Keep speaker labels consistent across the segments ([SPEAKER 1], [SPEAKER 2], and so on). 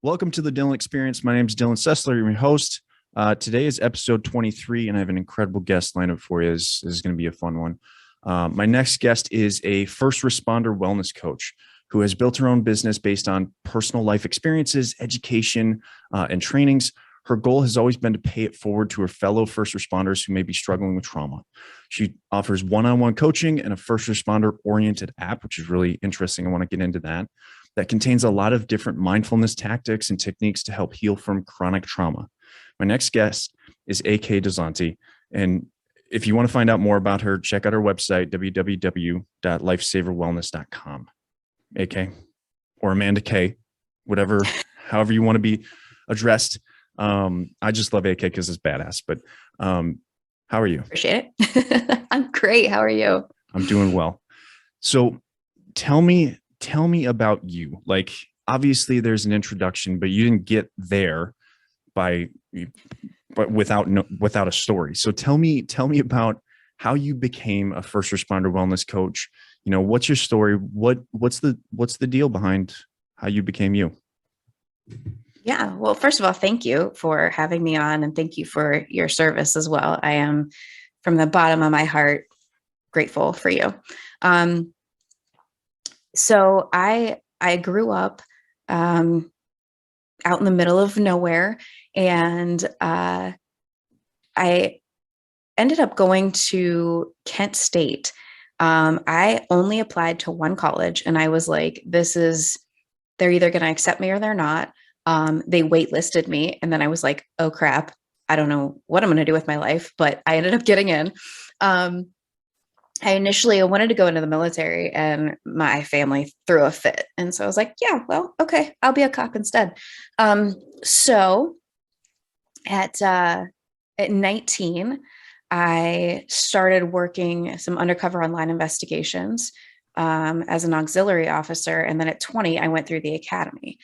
[SPEAKER 1] Welcome to the Dylan Experience. My name is Dylan Sessler, your host. Today is episode 23, and I have an incredible guest lineup for you. This is going to be a fun one. My next guest is a first responder wellness coach who has built her own business based on personal life experiences, education, and trainings. Her goal has always been to pay it forward to her fellow first responders who may be struggling with trauma. She offers one-on-one coaching and a first responder-oriented app, which is really interesting. I want to get into that contains a lot of different mindfulness tactics and techniques to help heal from chronic trauma. My next guest is Kay Dozanti. And if you want to find out more about her, check out her website, www.lifesaverwellness.com. AK or Amanda K, whatever, however you want to be addressed. I just love AK because it's badass, but how are you?
[SPEAKER 2] Appreciate it. I'm great. How are you?
[SPEAKER 1] I'm doing well. So tell me about you. Like, obviously there's an introduction, but you didn't get there without a story. So tell me about how you became a first responder wellness coach. You know, what's your story? What's the deal behind how you became you?
[SPEAKER 2] Yeah. Well, first of all, thank you for having me on, and thank you for your service as well. I am, from the bottom of my heart, grateful for you. So I grew up out in the middle of nowhere, and I ended up going to Kent State. I only applied to one college, and I was like, they're either going to accept me or they're not. They waitlisted me, and then I was like, oh crap, I don't know what I'm going to do with my life, but I ended up getting in. I initially wanted to go into the military, and my family threw a fit. And so I was like, yeah, well, okay, I'll be a cop instead. So at 19, I started working some undercover online investigations as an auxiliary officer. And then at 20, I went through the academy.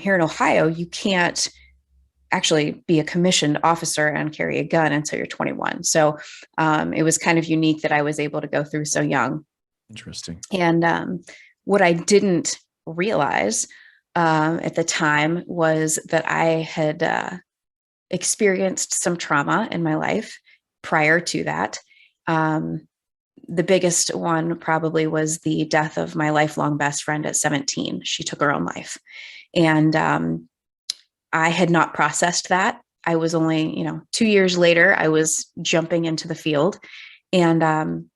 [SPEAKER 2] Here in Ohio, you can't actually be a commissioned officer and carry a gun until you're 21. So it was kind of unique that I was able to go through so young.
[SPEAKER 1] Interesting.
[SPEAKER 2] And what I didn't realize at the time was that I had experienced some trauma in my life prior to that. The biggest one probably was the death of my lifelong best friend at 17. She took her own life. And I had not processed that. I was only, 2 years later, I was jumping into the field. And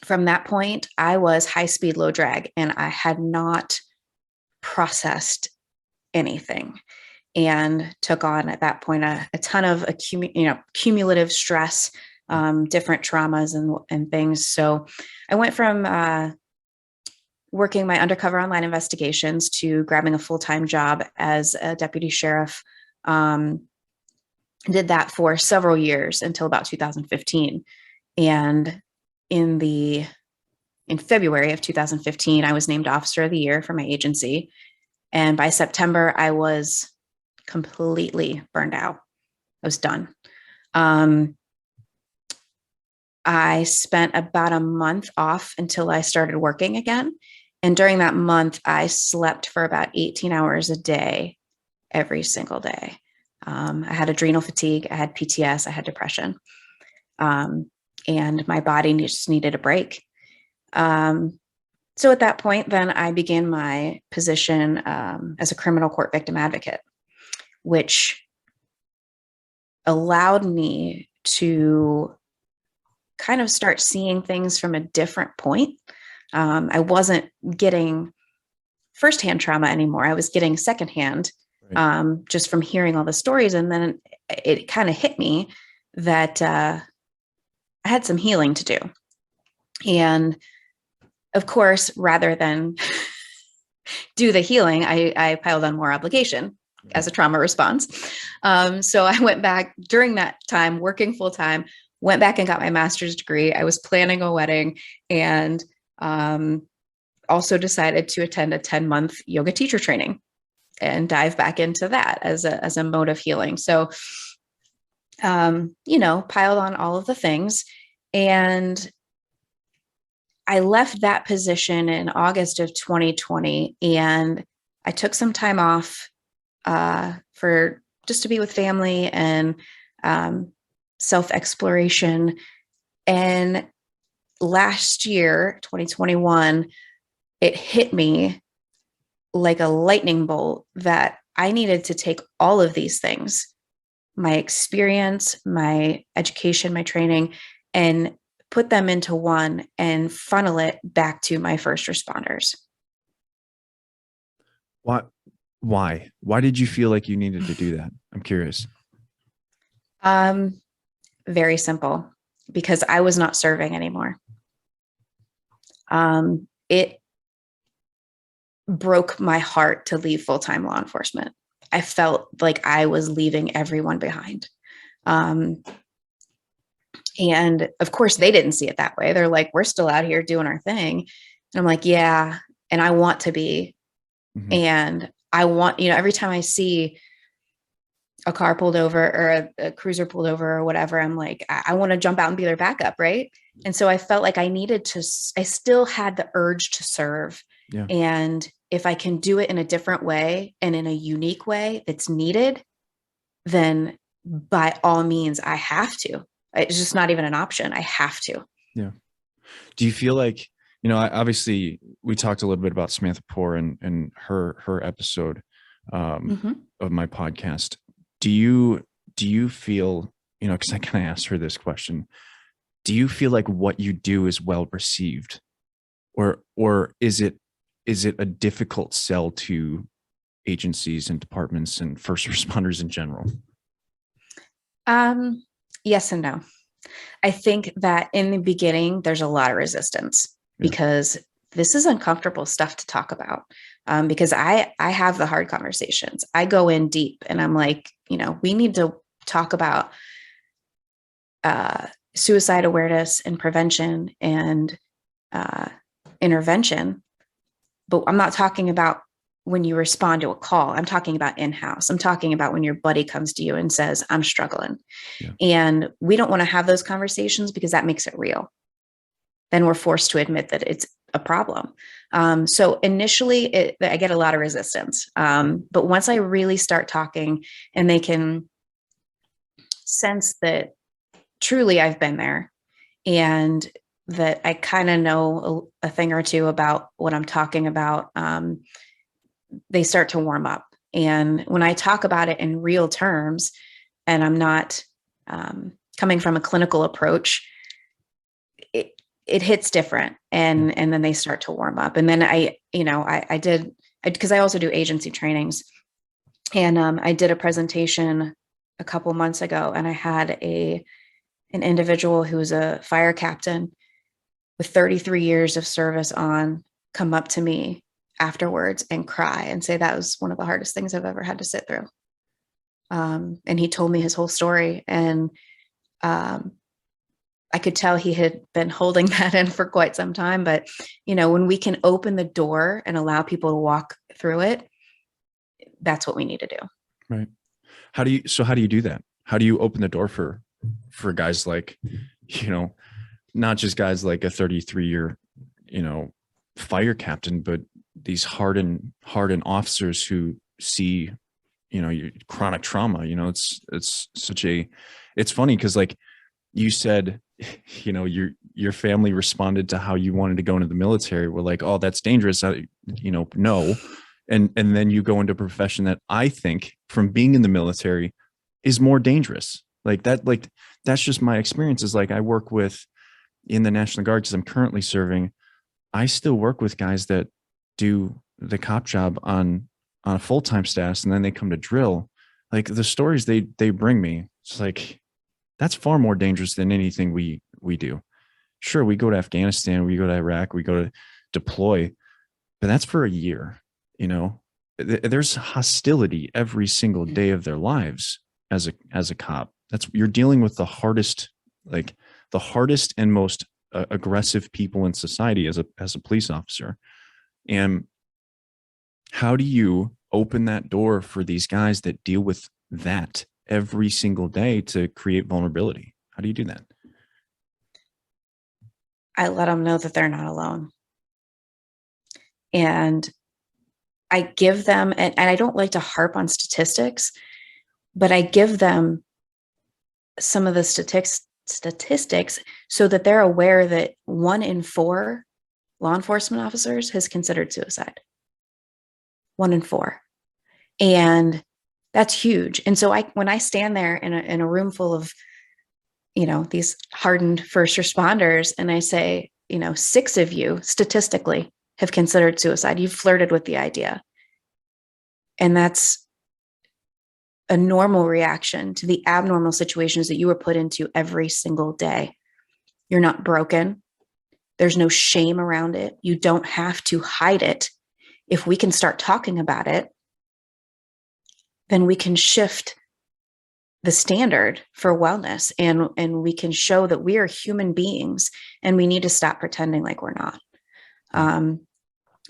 [SPEAKER 2] from that point, I was high speed, low drag, and I had not processed anything, and took on at that point a ton of cumulative stress, different traumas and things. So I went from working my undercover online investigations to grabbing a full-time job as a deputy sheriff. Did that for several years until about 2015. And in February of 2015, I was named Officer of the Year for my agency. And by September, I was completely burned out. I was done. I spent about a month off until I started working again. And during that month, I slept for about 18 hours a day, every single day. I had adrenal fatigue, I had PTS, I had depression. And my body just needed a break. So at that point, then I began my position as a criminal court victim advocate, which allowed me to kind of start seeing things from a different point. I wasn't getting firsthand trauma anymore. I was getting secondhand, right. Just from hearing all the stories. And then it kind of hit me that I had some healing to do. And of course, rather than do the healing, I piled on more obligation as a trauma response. So I went back during that time, working full time, went back and got my master's degree. I was planning a wedding, and also decided to attend a 10-month yoga teacher training and dive back into that as a mode of healing. So, piled on all of the things. And I left that position in August of 2020, and I took some time off for just to be with family and self-exploration. And last year, 2021, it hit me like a lightning bolt that I needed to take all of these things, my experience, my education, my training, and put them into one and funnel it back to my first responders.
[SPEAKER 1] What? Why? Why did you feel like you needed to do that? I'm curious.
[SPEAKER 2] Very simple, because I was not serving anymore. It broke my heart to leave full-time law enforcement. I felt like I was leaving everyone behind. And of course, they didn't see it that way. They're like, we're still out here doing our thing. And I'm like, yeah, and I want to be.
[SPEAKER 1] Mhm.
[SPEAKER 2] And I want, every time I see a car pulled over or a cruiser pulled over or whatever, I'm like, I want to jump out and be their backup. Right. And so I felt like I still had the urge to serve.
[SPEAKER 1] Yeah.
[SPEAKER 2] And if I can do it in a different way and in a unique way that's needed, then by all means, I have to. It's just not even an option. I have to.
[SPEAKER 1] Yeah. Do you feel like, obviously we talked a little bit about Samantha Poor and her episode
[SPEAKER 2] Mm-hmm.
[SPEAKER 1] of my podcast. Do you feel, because I kind of asked her this question, do you feel like what you do is well received, or is it a difficult sell to agencies and departments and first responders in general?
[SPEAKER 2] Yes and no. I think that in the beginning, there's a lot of resistance because this is uncomfortable stuff to talk about. Because I have the hard conversations. I go in deep and I'm like, we need to talk about suicide awareness and prevention and intervention. But I'm not talking about when you respond to a call. I'm talking about in-house. I'm talking about when your buddy comes to you and says, I'm struggling.
[SPEAKER 1] Yeah.
[SPEAKER 2] And we don't want to have those conversations because that makes it real. Then we're forced to admit that it's a problem. So initially I get a lot of resistance. But once I really start talking and they can sense that truly I've been there and that I kind of know a thing or two about what I'm talking about, they start to warm up. And when I talk about it in real terms, and I'm not coming from a clinical approach, it hits different. And then they start to warm up. And then I did, because I also do agency trainings. And I did a presentation a couple months ago, and I had an individual who was a fire captain with 33 years of service on come up to me afterwards and cry and say that was one of the hardest things I've ever had to sit through. And he told me his whole story, and I could tell he had been holding that in for quite some time. But, when we can open the door and allow people to walk through it, that's what we need to do.
[SPEAKER 1] Right. How do you do that? How do you open the door for guys like, not just guys like a 33-year, fire captain, but these hardened officers who see, your chronic trauma, it's funny. Cause like you said, your family responded to how you wanted to go into the military. We're like, oh, that's dangerous. No. And then you go into a profession that I think from being in the military is more dangerous. That's just my experience. Is like, I work with in the National Guard, because I'm currently serving. I still work with guys that do the cop job on a full-time status, and then they come to drill. Like the stories they bring me, it's like, that's far more dangerous than anything we do. Sure, we go to Afghanistan, we go to Iraq, we go to deploy, but that's for a year. There's hostility every single day of their lives as a cop. You're dealing with the hardest and most aggressive people in society as a police officer. And how do you open that door for these guys that deal with that every single day to create vulnerability? How do you do that?
[SPEAKER 2] I let them know that they're not alone. And I give them, and I don't like to harp on statistics, but I give them some of the statistics so that they're aware that 1 in 4 law enforcement officers has considered suicide. 1 in 4. And that's huge. And so when I stand there in a room full of, these hardened first responders, and I say, 6 of you statistically have considered suicide, you've flirted with the idea. And that's a normal reaction to the abnormal situations that you were put into every single day. You're not broken. There's no shame around it. You don't have to hide it. If we can start talking about it, then we can shift the standard for wellness, and we can show that we are human beings and we need to stop pretending like we're not.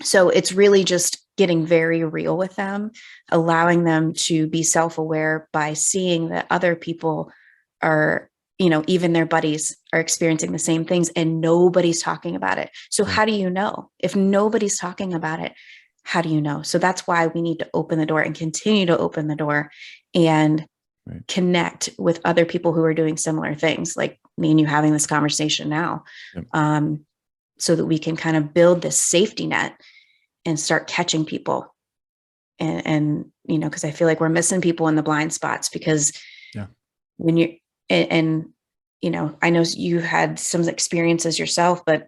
[SPEAKER 2] So it's really just getting very real with them, allowing them to be self-aware by seeing that other people are, even their buddies are experiencing the same things and nobody's talking about it. So how do you know? If nobody's talking about it, how do you know? So that's why we need to open the door and continue to open the door and connect with other people who are doing similar things, like me and you having this conversation now, so that we can kind of build this safety net and start catching people. And because I feel like we're missing people in the blind spots, because when you're, and I know you had some experiences yourself, but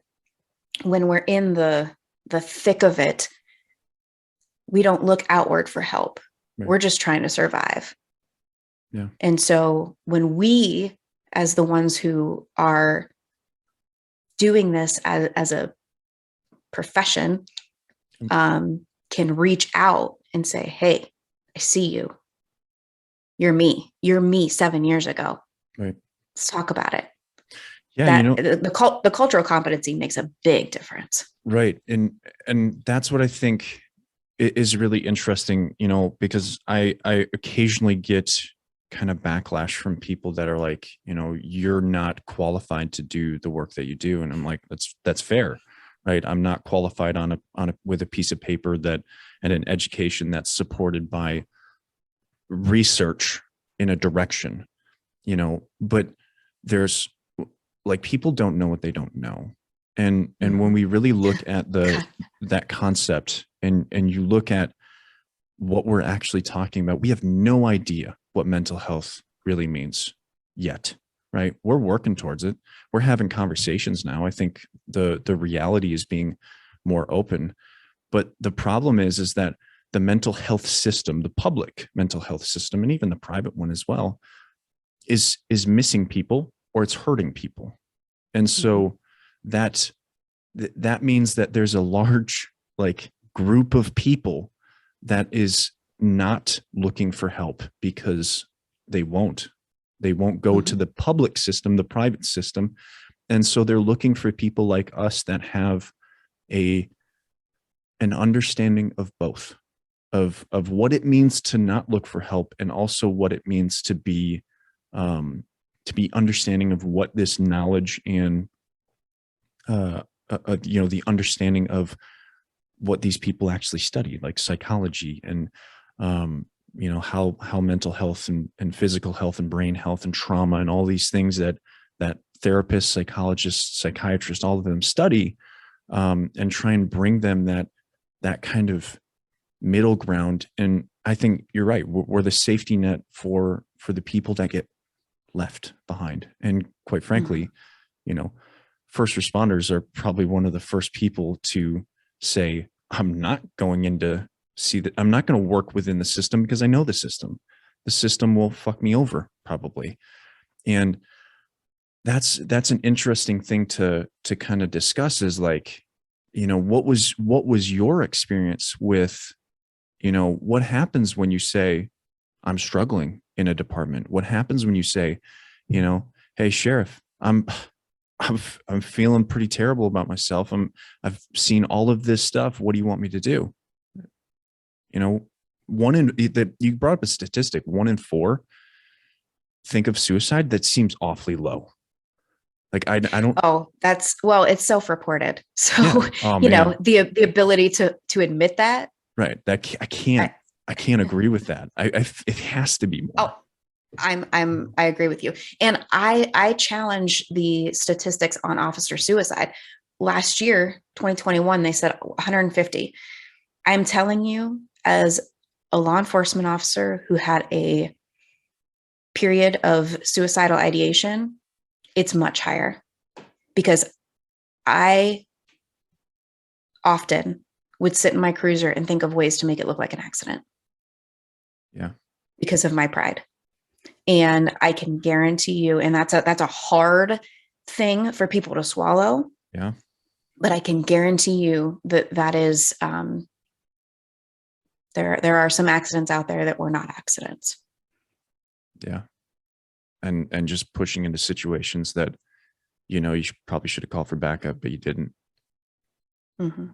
[SPEAKER 2] when we're in the thick of it, we don't look outward for help. We're just trying to survive. And so when we, as the ones who are doing this as a profession, can reach out and say, hey, I see you. You're me 7 years ago. Let's talk about it. The cultural competency makes a big difference.
[SPEAKER 1] Right. And that's what I think is really interesting, because I occasionally get kind of backlash from people that are like, you're not qualified to do the work that you do. And I'm like, that's fair. Right. I'm not qualified with a piece of paper and an education that's supported by research in a direction, but there's like, people don't know what they don't know. And when we really look at that concept and you look at what we're actually talking about, we have no idea what mental health really means yet. Right. We're working towards it. We're having conversations now. I think the reality is being more open. But the problem is that the mental health system, the public mental health system, and even the private one as well, is missing people, or it's hurting people. And so that means that there's a large group of people that is not looking for help because they won't go to the public system, the private system. And so they're looking for people like us that have an understanding of both, of what it means to not look for help, and also what it means to be understanding of what this knowledge and the understanding of what these people actually study, like psychology and how mental health and physical health and brain health and trauma and all these things that therapists, psychologists, psychiatrists, all of them study, and try and bring them that kind of middle ground. And I think you're right. We're the safety net for the people that get left behind. And quite frankly, first responders are probably one of the first people to say, I'm not going into I'm not going to work within the system because I know the system will fuck me over probably. And that's an interesting thing to kind of discuss, is like, what was your experience with, what happens when you say, I'm struggling in a department? What happens when you say, hey, sheriff, I'm feeling pretty terrible about myself. I've seen all of this stuff. What do you want me to do? You brought up a statistic, 1 in 4 think of suicide. That seems awfully low. Like I don't.
[SPEAKER 2] Oh, it's self-reported. So,
[SPEAKER 1] Yeah. Oh,
[SPEAKER 2] the ability to admit that
[SPEAKER 1] Right. I can't agree with that. It has to be more.
[SPEAKER 2] Oh, I agree with you. And I challenge the statistics on officer suicide. Last year, 2021, they said 150. I'm telling you, as a law enforcement officer who had a period of suicidal ideation, it's much higher, because I often would sit in my cruiser and think of ways to make it look like an accident.
[SPEAKER 1] Yeah.
[SPEAKER 2] Because of my pride. And I can guarantee you, and that's a hard thing for people to swallow.
[SPEAKER 1] Yeah.
[SPEAKER 2] But I can guarantee you that is, there are some accidents out there that were not accidents.
[SPEAKER 1] Yeah. And just pushing into situations that, you probably should have called for backup, but you didn't.
[SPEAKER 2] Mm-hmm.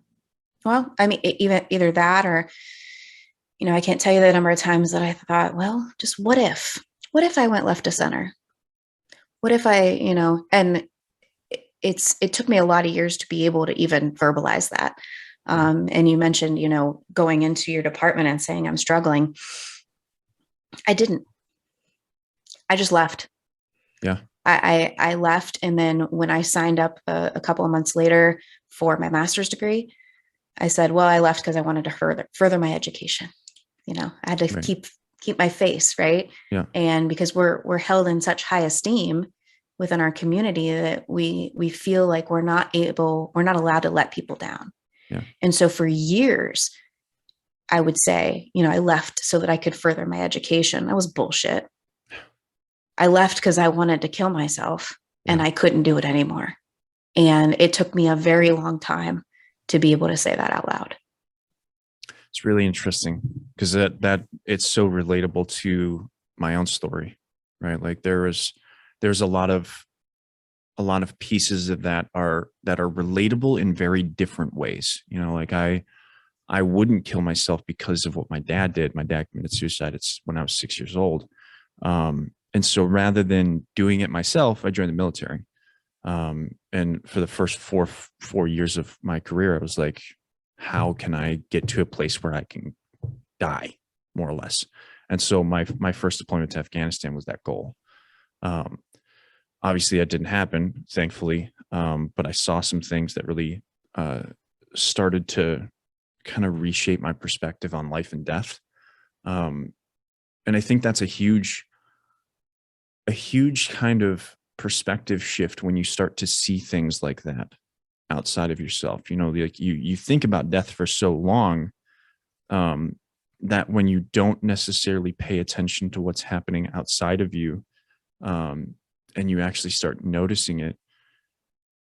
[SPEAKER 2] Well, I mean, either that, or, I can't tell you the number of times that I thought, well, just what if I went left to center? What if I, and it took me a lot of years to be able to even verbalize that. And you mentioned, going into your department and saying I'm struggling. I didn't. I just left.
[SPEAKER 1] Yeah.
[SPEAKER 2] I left. And then when I signed up a couple of months later for my master's degree, I said, well, I left because I wanted to further my education. I had to keep my face, right.
[SPEAKER 1] Yeah.
[SPEAKER 2] And because we're held in such high esteem within our community that we feel like we're not allowed to let people down.
[SPEAKER 1] Yeah.
[SPEAKER 2] And so for years, I would say, I left so that I could further my education. That was bullshit. I left because I wanted to kill myself, and I couldn't do it anymore. And it took me a very long time to be able to say that out loud.
[SPEAKER 1] It's really interesting because that it's so relatable to my own story, right? Like there's a lot of pieces of that are relatable in very different ways. Like I wouldn't kill myself because of what my dad did. My dad committed suicide. It's when I was 6 years old. And so rather than doing it myself, I joined the military. And for the first four years of my career, I was like, how can I get to a place where I can die, more or less? And so my first deployment to Afghanistan was that goal. Obviously that didn't happen, thankfully. But I saw some things that really started to kind of reshape my perspective on life and death. And I think that's a huge kind of perspective shift when you start to see things like that outside of yourself. Like you think about death for so long that when you don't necessarily pay attention to what's happening outside of you, and you actually start noticing it,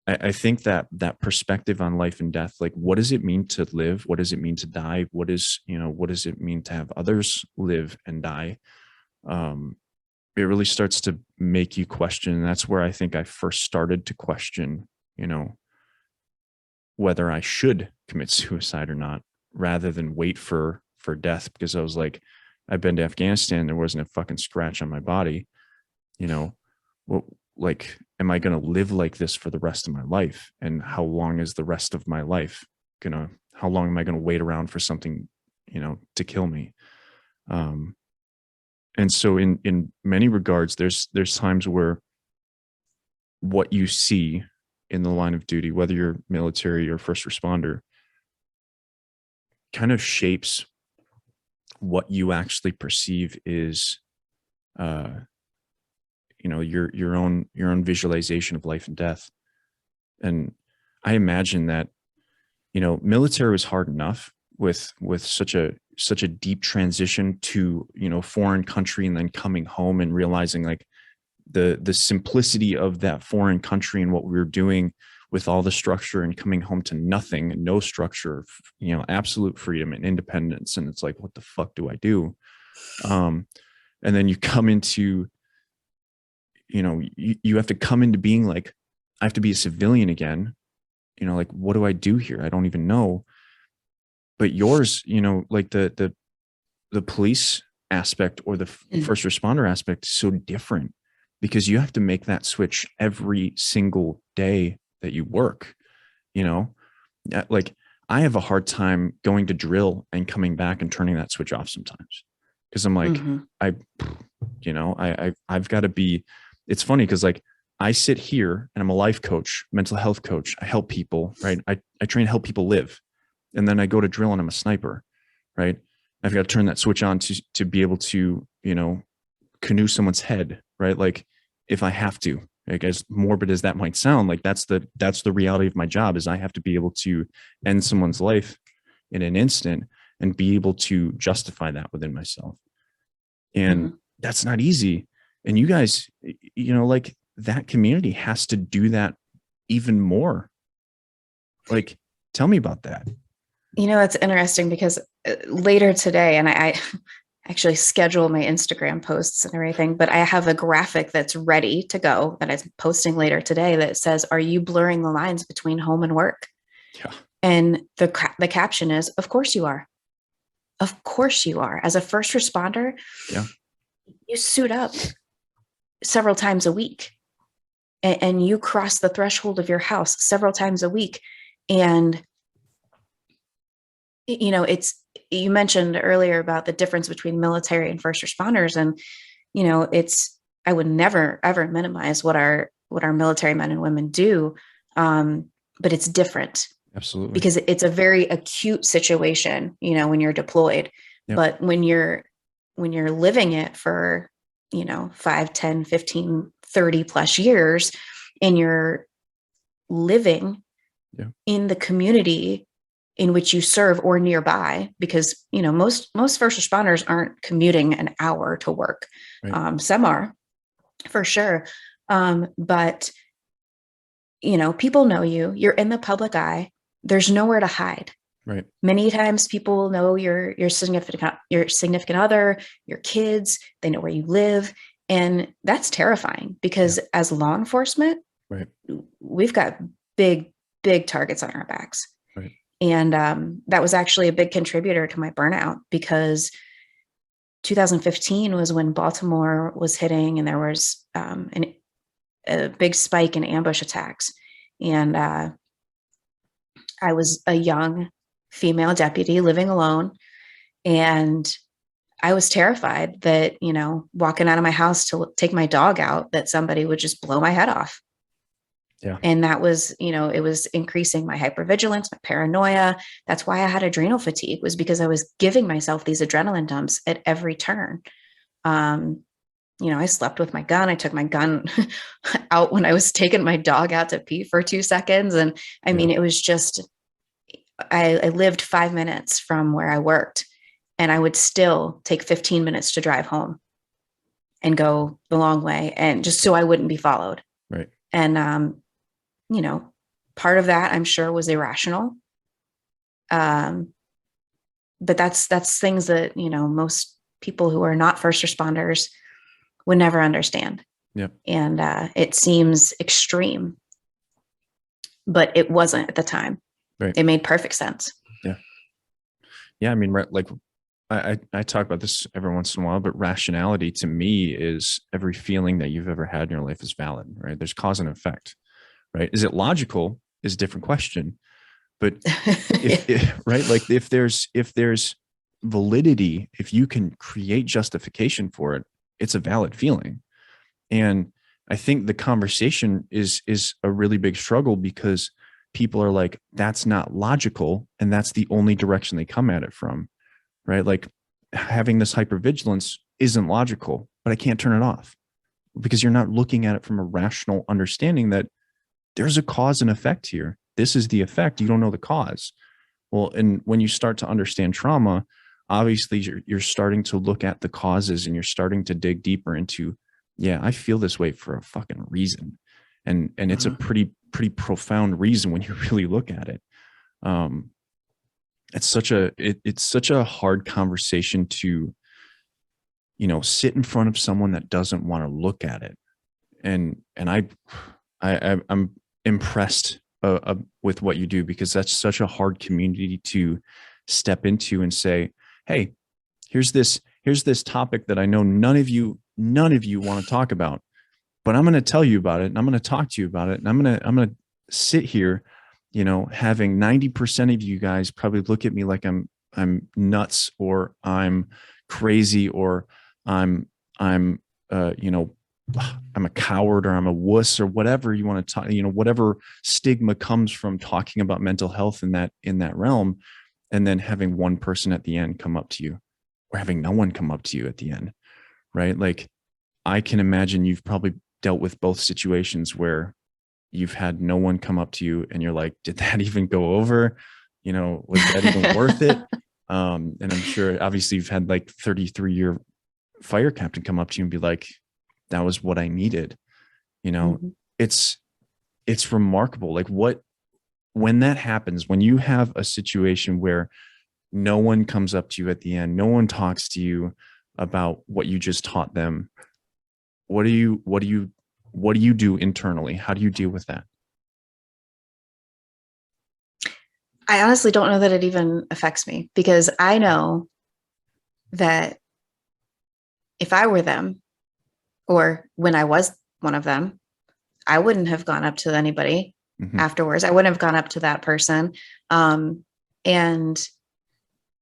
[SPEAKER 1] I think that perspective on life and death, like what does it mean to live? What does it mean to die? What does it mean to have others live and die? It really starts to make you question. And that's where I think I first started to question, whether I should commit suicide or not, rather than wait for death. Because I was like, I've been to Afghanistan. There wasn't a fucking scratch on my body. Like, am I going to live like this for the rest of my life? And how long is the rest of my life how long am I going to wait around for something, to kill me? And so in many regards, there's times where what you see in the line of duty, whether you're military or first responder, kind of shapes what you actually perceive is, your own visualization of life and death. And I imagine that, military was hard enough with such a deep transition to, foreign country, and then coming home and realizing like the simplicity of that foreign country and what we were doing with all the structure, and coming home to nothing and no structure, absolute freedom and independence. And it's like, what the fuck do I do? And then you come into, you have to come into being like, I have to be a civilian again. Like, what do I do here? I don't even know. But yours, like the police aspect or the first responder aspect is so different, because you have to make that switch every single day that you work. Like I have a hard time going to drill and coming back and turning that switch off sometimes. Cause I'm like,
[SPEAKER 2] Mm-hmm.
[SPEAKER 1] I've got to be, it's funny. Cause like I sit here and I'm a life coach, mental health coach. I help people, right? I train to help people live. And then I go to drill and I'm a sniper, right? I've got to turn that switch on to be able to, canoe someone's head, right? Like if I have to, like as morbid as that might sound, like that's the reality of my job is I have to be able to end someone's life in an instant and be able to justify that within myself. And
[SPEAKER 2] Mm-hmm.
[SPEAKER 1] that's not easy. And you guys, like that community has to do that even more. Like, tell me about that.
[SPEAKER 2] It's interesting because later today, and I actually schedule my Instagram posts and everything, but I have a graphic that's ready to go that I'm posting later today that says, "Are you blurring the lines between home and work?"
[SPEAKER 1] Yeah.
[SPEAKER 2] And the caption is, "Of course you are. Of course you are. As a first responder,
[SPEAKER 1] Yeah.
[SPEAKER 2] you suit up several times a week, and you cross the threshold of your house several times a week, and you mentioned earlier about the difference between military and first responders. And, I would never, ever minimize what our military men and women do. But it's different
[SPEAKER 1] Absolutely.
[SPEAKER 2] because it's a very acute situation, when you're deployed.
[SPEAKER 1] Yep.
[SPEAKER 2] But when you're living it for, 5, 10, 15, 30 plus years, and you're living in the community in which you serve or nearby, because most first responders aren't commuting an hour to work.
[SPEAKER 1] Right.
[SPEAKER 2] Some are, for sure, but people know you're in the public eye. There's nowhere to hide.
[SPEAKER 1] Right.
[SPEAKER 2] Many times people know your significant other, your kids. They know where you live, and that's terrifying because as law enforcement,
[SPEAKER 1] right,
[SPEAKER 2] we've got big targets on our backs.
[SPEAKER 1] Right.
[SPEAKER 2] And that was actually a big contributor to my burnout, because 2015 was when Baltimore was hitting, and there was a big spike in ambush attacks. And I was a young female deputy living alone, and I was terrified that, walking out of my house to take my dog out, that somebody would just blow my head off.
[SPEAKER 1] Yeah.
[SPEAKER 2] And that was, it was increasing my hypervigilance, my paranoia. That's why I had adrenal fatigue, was because I was giving myself these adrenaline dumps at every turn. I slept with my gun. I took my gun out when I was taking my dog out to pee for 2 seconds. And I mean, it was just, I lived 5 minutes from where I worked, and I would still take 15 minutes to drive home and go the long way, and just so I wouldn't be followed.
[SPEAKER 1] Right.
[SPEAKER 2] And, part of that, I'm sure, was irrational. But that's things that, most people who are not first responders would never understand.
[SPEAKER 1] Yep.
[SPEAKER 2] And it seems extreme, but it wasn't at the time.
[SPEAKER 1] Right.
[SPEAKER 2] It made perfect sense.
[SPEAKER 1] Yeah. Yeah. I mean, like I talk about this every once in a while, but rationality to me is every feeling that you've ever had in your life is valid, right? There's cause and effect, right? Is it logical is a different question, but right? Like if there's validity, if you can create justification for it, it's a valid feeling. And I think the conversation is a really big struggle, because people are like, that's not logical. And that's the only direction they come at it from, right? Like having this hypervigilance isn't logical, but I can't turn it off, because you're not looking at it from a rational understanding that there's a cause and effect here. This is the effect. You don't know the cause. Well, and when you start to understand trauma, obviously you're starting to look at the causes, and you're starting to dig deeper into, yeah, I feel this way for a fucking reason. And it's a pretty profound reason when you really look at it. It's such a hard conversation to, sit in front of someone that doesn't want to look at it. And I'm impressed with what you do, because that's such a hard community to step into and say, hey, here's this topic that I know none of you want to talk about, but I'm going to tell you about it, and I'm going to talk to you about it, and I'm going to sit here having 90% of you guys probably look at me like I'm nuts, or I'm crazy, or I'm I'm I'm a coward, or I'm a wuss, or whatever you want to talk, whatever stigma comes from talking about mental health in that realm. And then having one person at the end come up to you, or having no one come up to you at the end, right? Like, I can imagine you've probably dealt with both situations where you've had no one come up to you and you're like, did that even go over? Was that even worth it? And I'm sure obviously you've had like 33-year fire captain come up to you and be like, that was what I needed.
[SPEAKER 2] Mm-hmm.
[SPEAKER 1] It's remarkable. Like, when that happens, when you have a situation where no one comes up to you at the end, no one talks to you about what you just taught them, what do you do internally? How do you deal with that?
[SPEAKER 2] I honestly don't know that it even affects me, because I know that if I were them, or when I was one of them, I wouldn't have gone up to anybody afterwards. I wouldn't have gone up to that person. And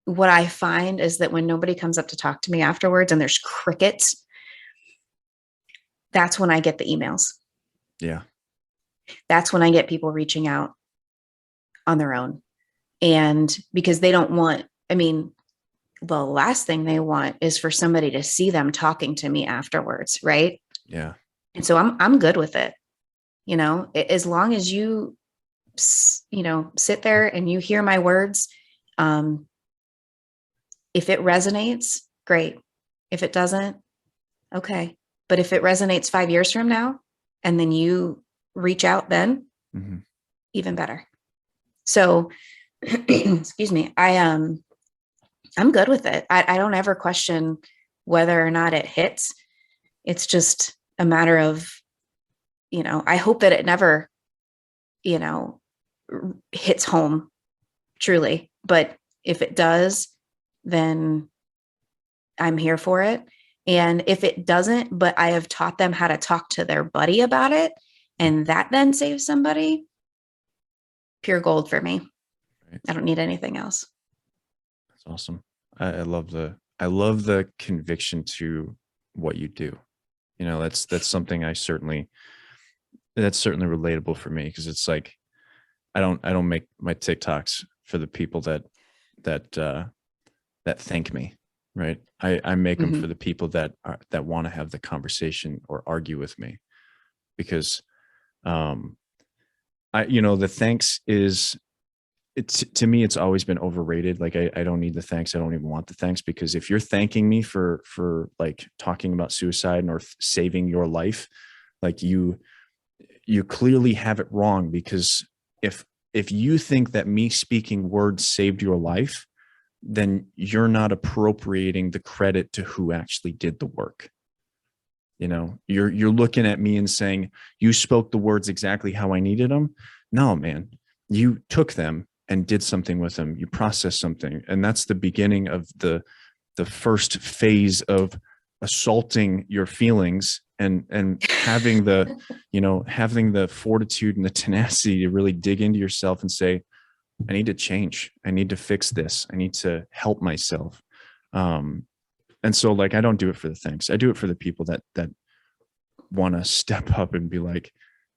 [SPEAKER 2] what I find is that when nobody comes up to talk to me afterwards and there's crickets, that's when I get the emails.
[SPEAKER 1] Yeah.
[SPEAKER 2] That's when I get people reaching out on their own. And because they don't want, the last thing they want is for somebody to see them talking to me afterwards. Right.
[SPEAKER 1] Yeah.
[SPEAKER 2] And so I'm good with it. As long as you sit there and you hear my words, if it resonates, great. If it doesn't, okay. But if it resonates 5 years from now, and then you reach out then, even better. So, excuse me, I'm good with it. I don't ever question whether or not it hits. It's just a matter of, I hope that it never, hits home truly. But if it does, then I'm here for it. And if it doesn't, but I have taught them how to talk to their buddy about it, and that then saves somebody, pure gold for me. Right. I don't need anything else.
[SPEAKER 1] That's awesome. I love the conviction to what you do. That's something that's certainly relatable for me, because it's like, I don't make my TikToks for the people that thank me. Right. I make them for the people that want to have the conversation or argue with me, because the thanks is, to me, it's always been overrated. Like, I don't need the thanks. I don't even want the thanks, because if you're thanking me for like talking about suicide or saving your life, like, you clearly have it wrong. Because if you think that me speaking words saved your life, then you're not appropriating the credit to who actually did the work. You're looking at me and saying, you spoke the words exactly how I needed them. No, man, you took them and did something with them. You processed something. And that's the beginning of the first phase of assaulting your feelings, and having the fortitude and the tenacity to really dig into yourself and say, I need to change. I need to fix this. I need to help myself. And so, like, I don't do it for the thanks. I do it for the people that want to step up and be like,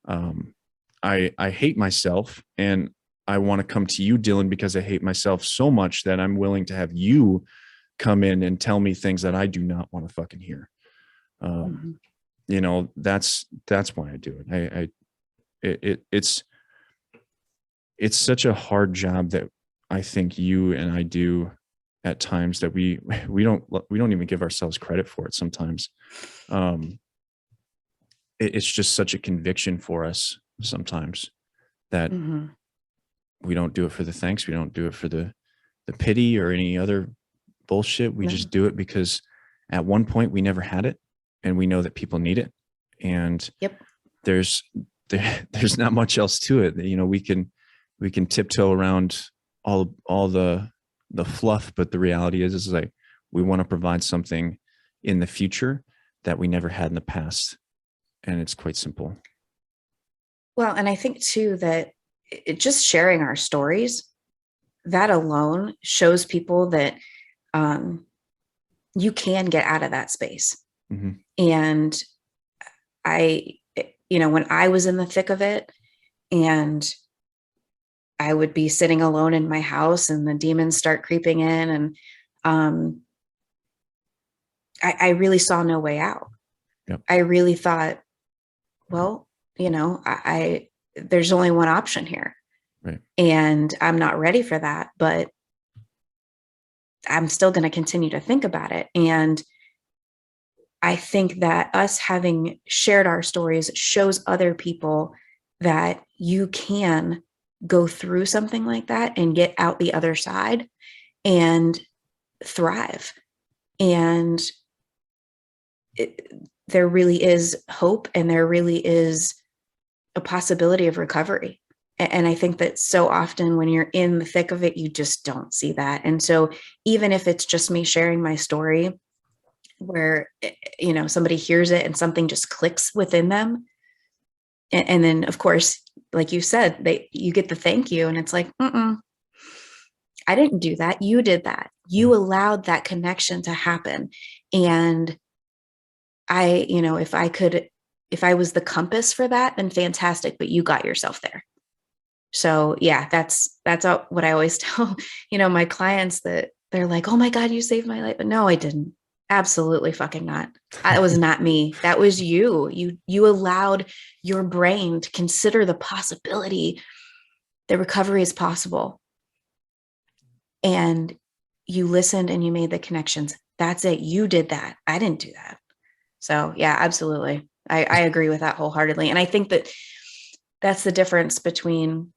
[SPEAKER 1] I hate myself, and I want to come to you, Dylan, because I hate myself so much that I'm willing to have you come in and tell me things that I do not want to fucking hear. That's why I do it. It's such a hard job that I think you and I do at times, that we don't even give ourselves credit for it sometimes. It's just such a conviction for us sometimes that we don't do it for the thanks. We don't do it for the pity or any other bullshit. We just do it because at one point we never had it, and we know that people need it. And there's not much else to it. We can tiptoe around all the fluff, but the reality is like, we want to provide something in the future that we never had in the past. And it's quite simple.
[SPEAKER 2] Well, and I think too that just sharing our stories, that alone shows people that you can get out of that space.
[SPEAKER 1] Mm-hmm.
[SPEAKER 2] And when I was in the thick of it, and I would be sitting alone in my house and the demons start creeping in, and I really saw no way out.
[SPEAKER 1] Yep.
[SPEAKER 2] I really thought, well, there's only one option here.
[SPEAKER 1] Right.
[SPEAKER 2] And I'm not ready for that, but I'm still going to continue to think about it. And I think that us having shared our stories shows other people that you can go through something like that and get out the other side and thrive. And there really is hope, and there really is a possibility of recovery. And I think that so often when you're in the thick of it, you just don't see that. And so even if it's just me sharing my story, where, somebody hears it and something just clicks within them. And then, of course, like you said, you get the thank you, and it's like, I didn't do that. You did that. You allowed that connection to happen. And if I was the compass for that, then fantastic, but you got yourself there. So yeah, that's what I always tell, my clients, that they're like, oh my God, you saved my life. But no, I didn't. Absolutely fucking not. That was not me. That was you. You allowed your brain to consider the possibility that recovery is possible. And you listened and you made the connections. That's it. You did that. I didn't do that. So yeah, absolutely. I agree with that wholeheartedly. And I think that that's the difference between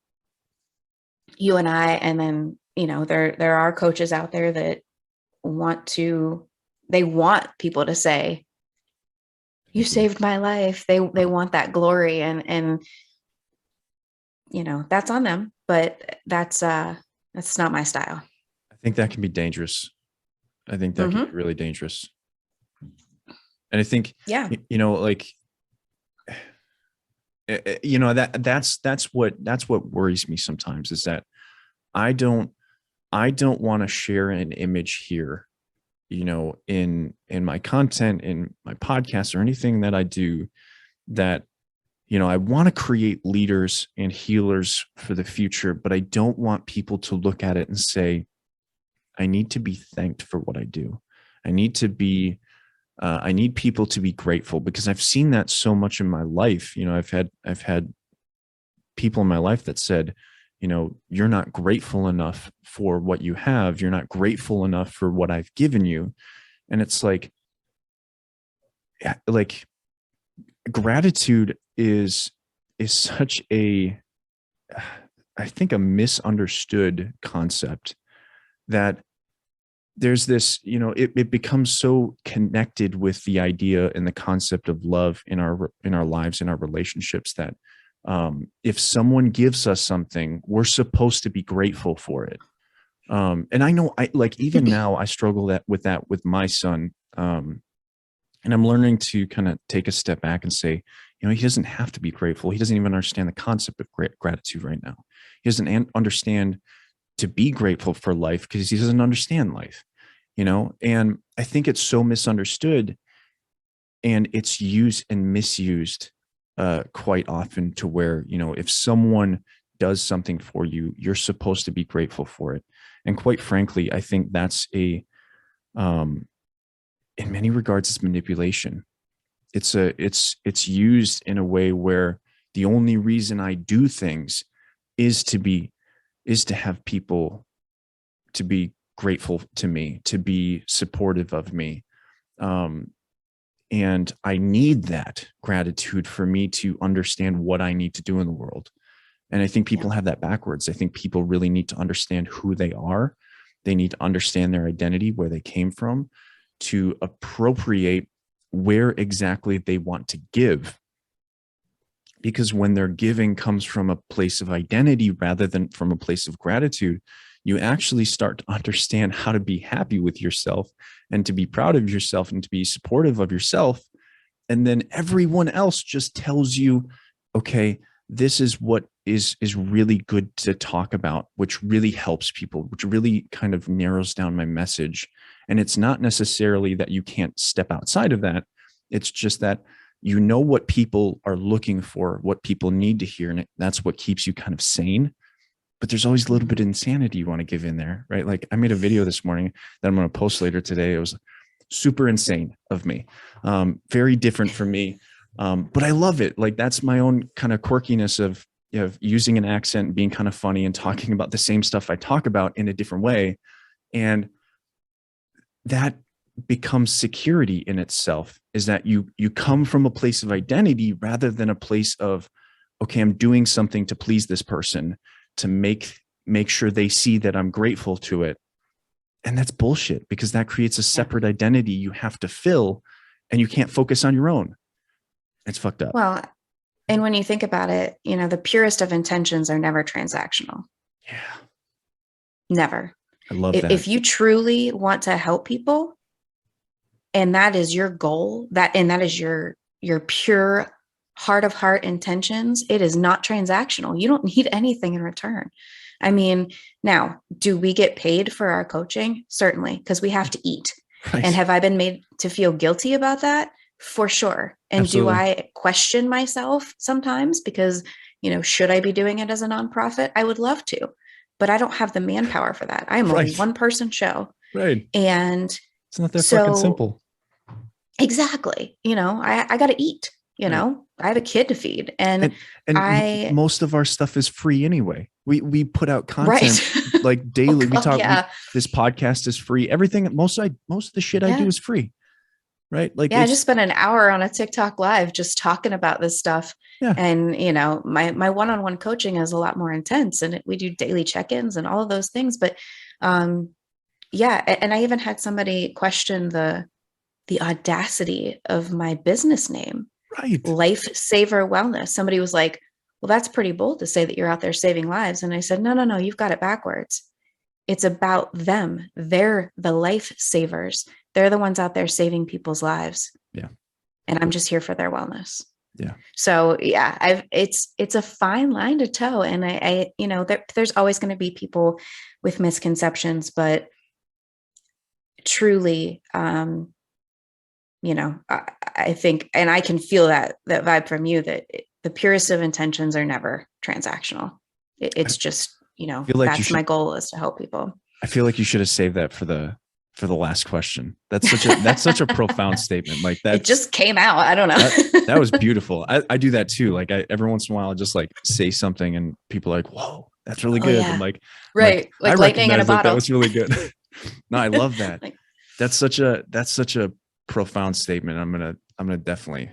[SPEAKER 2] you and I. And then, there are coaches out there that want people to say, you saved my life. They want that glory, and that's on them, but that's not my style.
[SPEAKER 1] I think that can be dangerous. I think that can be really dangerous. And I think, that's what worries me sometimes, is that I don't want to share an image here, in my content, in my podcast, or anything that I do, that, I want to create leaders and healers for the future, but I don't want people to look at it and say, I need to be thanked for what I do. I need people to be grateful, because I've seen that so much in my life. I've had people in my life that said, you're not grateful enough for what you have. You're not grateful enough for what I've given you. And it's like gratitude is such I think, a misunderstood concept, that there's this, it becomes so connected with the idea and the concept of love in our lives, in our relationships, that if someone gives us something, we're supposed to be grateful for it. And I know, even now I struggle with that with my son. And I'm learning to kind of take a step back and say, he doesn't have to be grateful. He doesn't even understand the concept of gratitude right now. He doesn't understand to be grateful for life, because he doesn't understand life, and I think it's so misunderstood, and it's used and misused quite often, to where, if someone does something for you, you're supposed to be grateful for it. And quite frankly, I think that's in many regards, it's manipulation. It's used in a way where the only reason I do things is to have people to be grateful to me, to be supportive of me. And I need that gratitude for me to understand what I need to do in the world. And I think people have that backwards. I think people really need to understand who they are. They need to understand their identity, where they came from, to appropriate where exactly they want to give. Because when their giving comes from a place of identity rather than from a place of gratitude, you actually start to understand how to be happy with yourself, and to be proud of yourself, and to be supportive of yourself. And then everyone else just tells you, okay, this is what is really good to talk about, which really helps people, which really kind of narrows down my message. And it's not necessarily that you can't step outside of that. It's just that you know what people are looking for, what people need to hear, and that's what keeps you kind of sane. But there's always a little bit of insanity you want to give in there, right? Like I made a video this morning that I'm going to post later today. It was super insane of me, very different from me, but I love it. Like that's my own kind of quirkiness of using an accent, being kind of funny, and talking about the same stuff I talk about in a different way, and that becomes security in itself. Is that you come from a place of identity rather than a place of, okay, I'm doing something to please this person, to make sure they see that I'm grateful to it. And that's bullshit, because that creates a separate identity you have to fill, and you can't focus on your own. It's fucked up.
[SPEAKER 2] Well, and when you think about it, the purest of intentions are never transactional.
[SPEAKER 1] Yeah.
[SPEAKER 2] Never.
[SPEAKER 1] I love that.
[SPEAKER 2] If you truly want to help people, and that is your goal, that is your pure heart of heart intentions, it is not transactional. You don't need anything in return. I mean, now, do we get paid for our coaching? Certainly, because we have to eat. Right. And have I been made to feel guilty about that? For sure. And Absolutely. Do I question myself sometimes because, should I be doing it as a nonprofit? I would love to, but I don't have the manpower for that. I'm a one-person show.
[SPEAKER 1] Right.
[SPEAKER 2] And
[SPEAKER 1] it's not that fucking simple.
[SPEAKER 2] Exactly. I got to eat. I have a kid to feed, and
[SPEAKER 1] most of our stuff is free anyway. We put out content like daily. We talk. This podcast is free. Everything. Most of the shit I do is free. Right. Like,
[SPEAKER 2] I just spent an hour on a TikTok live just talking about this stuff. Yeah. And, my one-on-one coaching is a lot more intense, and we do daily check-ins and all of those things. But, and I even had somebody question the audacity of my business name.
[SPEAKER 1] Right.
[SPEAKER 2] Lifesaver Wellness. Somebody was like, well, that's pretty bold to say that you're out there saving lives. And I said, no, you've got it backwards. It's about them. They're the lifesavers. They're the ones out there saving people's lives.
[SPEAKER 1] Yeah.
[SPEAKER 2] And I'm just here for their wellness.
[SPEAKER 1] Yeah.
[SPEAKER 2] So it's a fine line to toe. And I there's always going to be people with misconceptions, but truly, I think, and I can feel that vibe from you, that the purest of intentions are never transactional. It's just, that's my goal, is to help people.
[SPEAKER 1] I feel like you should have saved that for the last question. That's such a profound statement. Like that.
[SPEAKER 2] It just came out. I don't know.
[SPEAKER 1] That was beautiful. I do that too. Like every once in a while, I just like say something and people are like, whoa, that's really good.
[SPEAKER 2] Yeah.
[SPEAKER 1] I'm like,
[SPEAKER 2] right. Like lightning in a bottle.
[SPEAKER 1] That was really good. No, I love that. That's such a profound statement. I'm going to definitely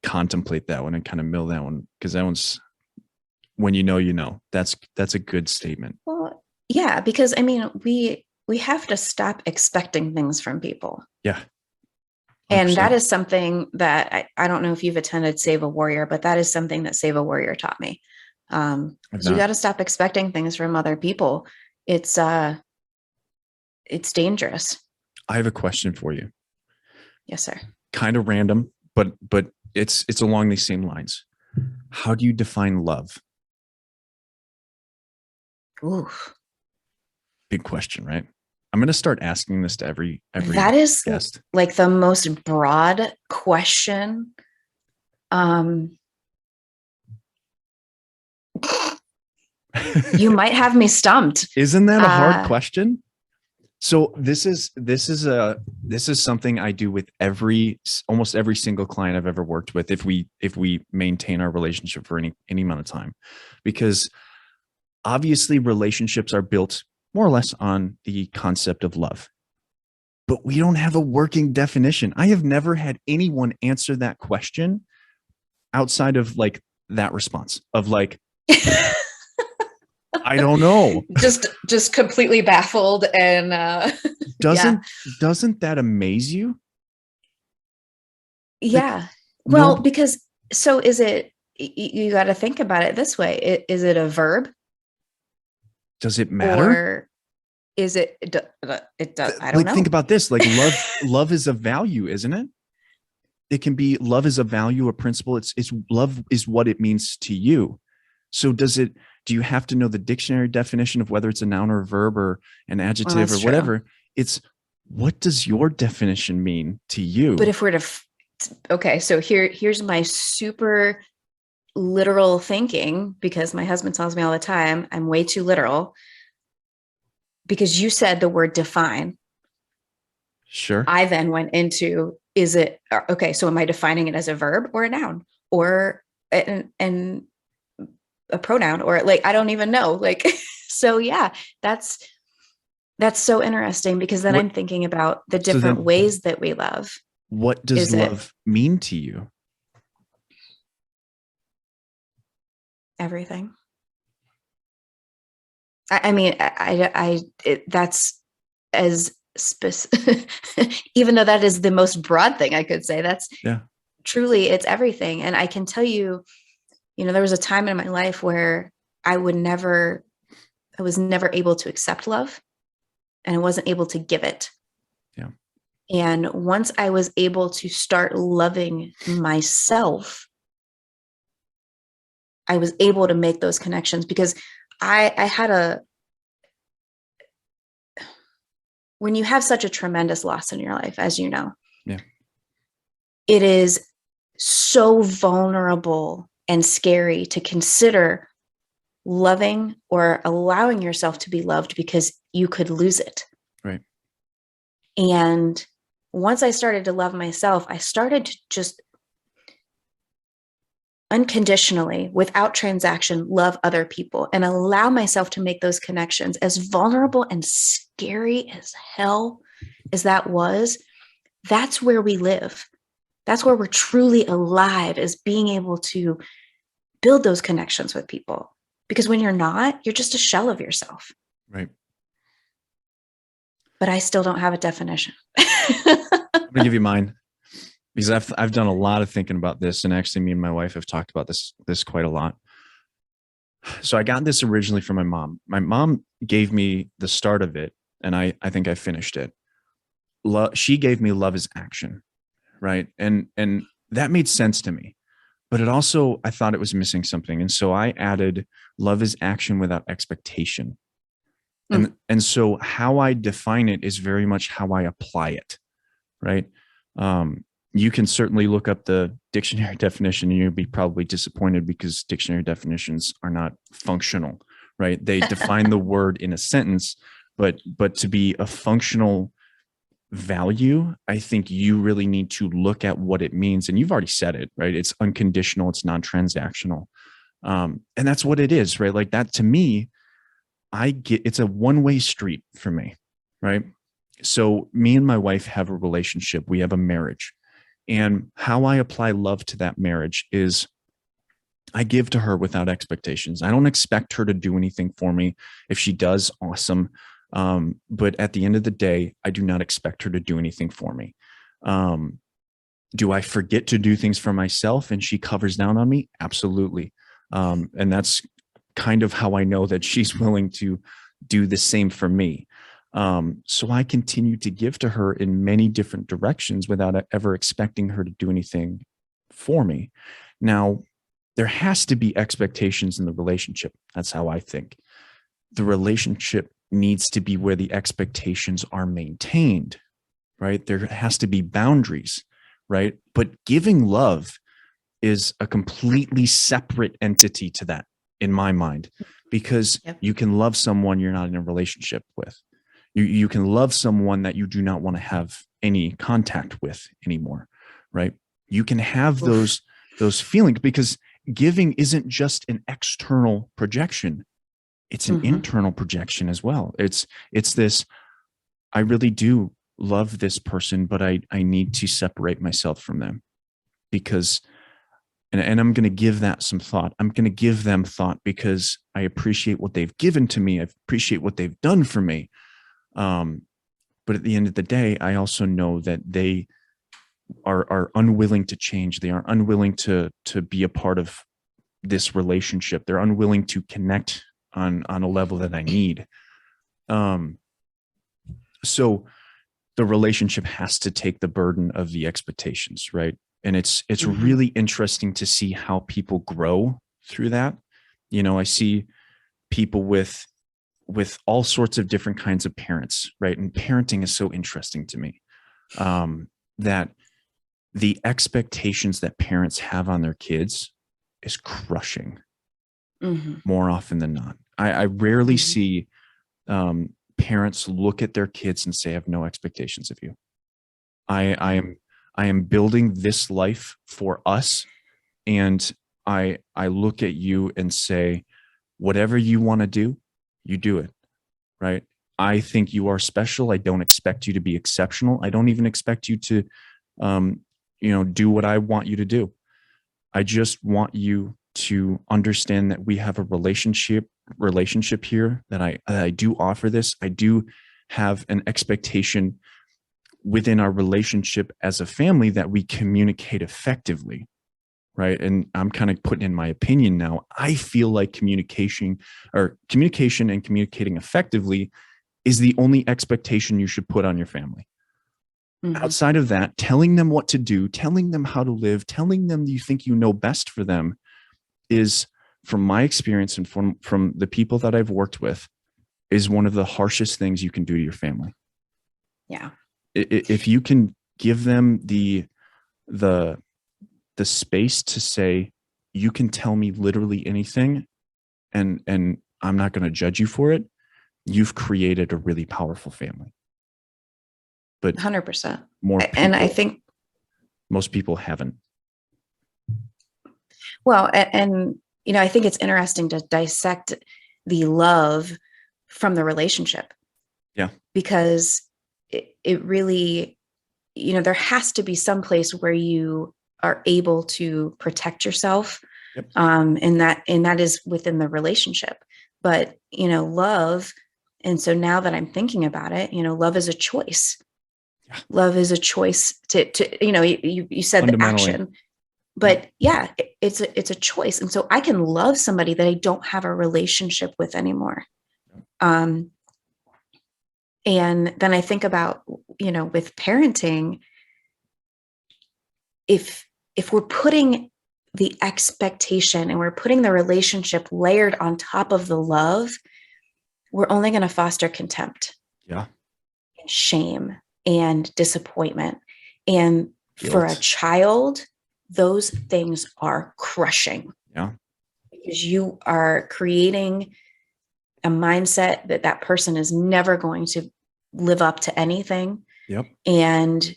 [SPEAKER 1] contemplate that one and kind of mill that one. Cause that one's, when that's a good statement.
[SPEAKER 2] Well, yeah, because I mean, we have to stop expecting things from people.
[SPEAKER 1] Yeah. 100%.
[SPEAKER 2] And that is something that I don't know if you've attended Save a Warrior, but that is something that Save a Warrior taught me. You got to stop expecting things from other people. It's dangerous.
[SPEAKER 1] I have a question for you.
[SPEAKER 2] Yes, sir.
[SPEAKER 1] Kind of random, but it's along these same lines. How do you define love?
[SPEAKER 2] Ooh.
[SPEAKER 1] Big question, right? I'm going to start asking this to every
[SPEAKER 2] that is
[SPEAKER 1] guest.
[SPEAKER 2] Like the most broad question. You might have me stumped.
[SPEAKER 1] Isn't that a hard question? So this is something I do with almost every single client I've ever worked with. If we maintain our relationship for any amount of time, because obviously relationships are built more or less on the concept of love, but we don't have a working definition. I have never had anyone answer that question outside of like that response of like, I don't know.
[SPEAKER 2] Just completely baffled. And
[SPEAKER 1] doesn't that amaze you?
[SPEAKER 2] Yeah. Well, because so is it, you got to think about it this way. Is it a verb?
[SPEAKER 1] Does it matter?
[SPEAKER 2] Or is it does? I don't know.
[SPEAKER 1] Think about this. Like love is a value, isn't it? It can be love is a value, a principle. It's love is what it means to you. So do you have to know the dictionary definition of whether it's a noun or a verb or an adjective or
[SPEAKER 2] that's true.
[SPEAKER 1] whatever? It's, what does your definition mean to you?
[SPEAKER 2] But if we're okay, so here's my super literal thinking, because my husband tells me all the time I'm way too literal, because you said the word define.
[SPEAKER 1] Sure.
[SPEAKER 2] I then went into, is it okay? So am I defining it as a verb or a noun or and a pronoun, or like, I don't even know. Like, so yeah, that's so interesting, because then I'm thinking about the different ways that we love.
[SPEAKER 1] What does love mean to you?
[SPEAKER 2] Everything. I mean, that's as specific, even though that is the most broad thing I could say. That's truly, it's everything. And I can tell you, there was a time in my life where I was never able to accept love, and I wasn't able to give it.
[SPEAKER 1] Yeah.
[SPEAKER 2] And once I was able to start loving myself, I was able to make those connections, because I had when you have such a tremendous loss in your life, as you know, it is so vulnerable and scary to consider loving or allowing yourself to be loved, because you could lose it.
[SPEAKER 1] Right.
[SPEAKER 2] And once I started to love myself, I started to just unconditionally, without transaction, love other people and allow myself to make those connections. As vulnerable and scary as hell as that was, that's where we live. That's where we're truly alive, is being able to build those connections with people. Because when you're not, you're just a shell of yourself.
[SPEAKER 1] Right.
[SPEAKER 2] But I still don't have a definition.
[SPEAKER 1] I'm gonna give you mine, because I've done a lot of thinking about this, and actually me and my wife have talked about this quite a lot. So I got this originally from my mom. My mom gave me the start of it, and I think I finished it. She gave me love is action, right? And that made sense to me, but it also, I thought it was missing something, and so I added love is action without expectation. And so how I define it is very much how I apply it, right? You can certainly look up the dictionary definition, and you'll be probably disappointed, because dictionary definitions are not functional, right? They define the word in a sentence, but to be a functional value, I think you really need to look at what it means. And you've already said it, right? It's unconditional, it's non-transactional. And that's what it is, right? Like that, to me, it's a one-way street for me, right? So me and my wife have a relationship. We have a marriage. And how I apply love to that marriage is I give to her without expectations. I don't expect her to do anything for me. If she does, awesome. But at the end of the day, I do not expect her to do anything for me. Do I forget to do things for myself and she covers down on me? Absolutely. And that's kind of how I know that she's willing to do the same for me. So I continue to give to her in many different directions without ever expecting her to do anything for me. Now, there has to be expectations in the relationship. That's how I think. The relationship needs to be where the expectations are maintained, right? There has to be boundaries, right? But giving love is a completely separate entity to that, in my mind, because you can love someone you're not in a relationship with. You can love someone that you do not want to have any contact with anymore, right? You can have those feelings, because giving isn't just an external projection. It's an internal projection as well. It's this, I really do love this person, but I need to separate myself from them, because, and I'm going to give that some thought. I'm going to give them thought, because I appreciate what they've given to me. I appreciate what they've done for me. But at the end of the day, I also know that they are unwilling to change. They are unwilling to be a part of this relationship. They're unwilling to connect on a level that I need. So the relationship has to take the burden of the expectations, right? And it's really interesting to see how people grow through that. I see people with all sorts of different kinds of parents, right? And parenting is so interesting to me, that the expectations that parents have on their kids is crushing more often than not. I rarely see parents look at their kids and say, I have no expectations of you. I am building this life for us. And I look at you and say, whatever you want to do, you do it. Right. I think you are special. I don't expect you to be exceptional. I don't even expect you to, do what I want you to do. I just want you to understand that we have a relationship here, that I do offer this. I do have an expectation within our relationship as a family that we communicate effectively. Right. And I'm kind of putting in my opinion now. I feel like communication and communicating effectively is the only expectation you should put on your family. Outside of that, telling them what to do, telling them how to live, telling them you think you know best for them is, from my experience and from the people that I've worked with, is one of the harshest things you can do to your family.
[SPEAKER 2] Yeah.
[SPEAKER 1] If you can give them the space to say, you can tell me literally anything and I'm not going to judge you for it, you've created a really powerful family. But
[SPEAKER 2] 100%.
[SPEAKER 1] I think most people haven't.
[SPEAKER 2] Well, and I think it's interesting to dissect the love from the relationship.
[SPEAKER 1] Yeah.
[SPEAKER 2] Because it really, there has to be some place where you are able to protect yourself.
[SPEAKER 1] Yep.
[SPEAKER 2] And that is within the relationship. But, love. And so now that I'm thinking about it, love is a choice. Yeah. Love is a choice to you said the action, but yeah, it's a choice. And so I can love somebody that I don't have a relationship with anymore. And then I think about, with parenting, if we're putting the expectation and we're putting the relationship layered on top of the love, we're only going to foster contempt.
[SPEAKER 1] Yeah.
[SPEAKER 2] And shame and disappointment. And
[SPEAKER 1] Guilt.
[SPEAKER 2] For a child, those things are crushing.
[SPEAKER 1] Yeah.
[SPEAKER 2] Because you are creating a mindset that person is never going to live up to anything.
[SPEAKER 1] Yep.
[SPEAKER 2] And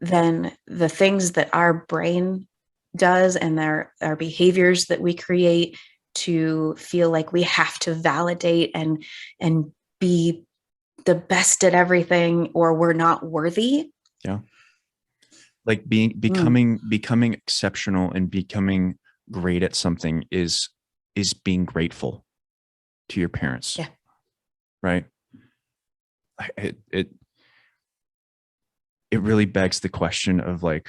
[SPEAKER 2] then the things that our brain does and our behaviors that we create to feel like we have to validate and be the best at everything, or we're not worthy.
[SPEAKER 1] Yeah. Like becoming exceptional and becoming great at something is being grateful to your parents.
[SPEAKER 2] Yeah.
[SPEAKER 1] Right. It really begs the question of, like,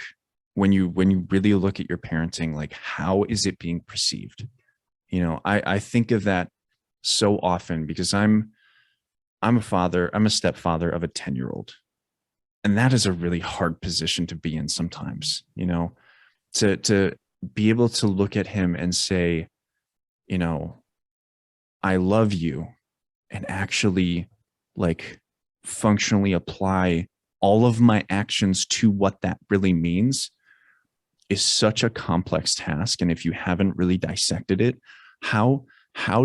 [SPEAKER 1] when you really look at your parenting, like, how is it being perceived? I think of that so often because I'm a stepfather of a 10-year-old. And that is a really hard position to be in sometimes, to be able to look at him and say, I love you, and actually, like, functionally apply all of my actions to what that really means is such a complex task. And if you haven't really dissected it, how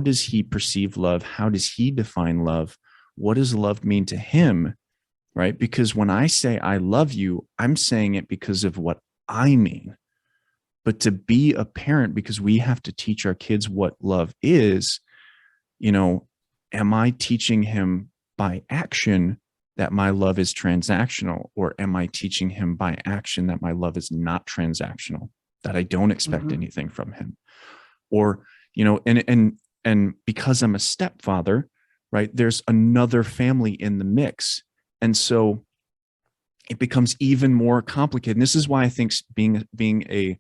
[SPEAKER 1] does he perceive love? How does he define love? What does love mean to him? Right? Because when I say I love you, I'm saying it because of what I mean. But to be a parent, because we have to teach our kids what love is, am I teaching him by action that my love is transactional? Or am I teaching him by action that my love is not transactional, that I don't expect anything from him? Or, and because I'm a stepfather, right, there's another family in the mix. And so it becomes even more complicated. And this is why I think being a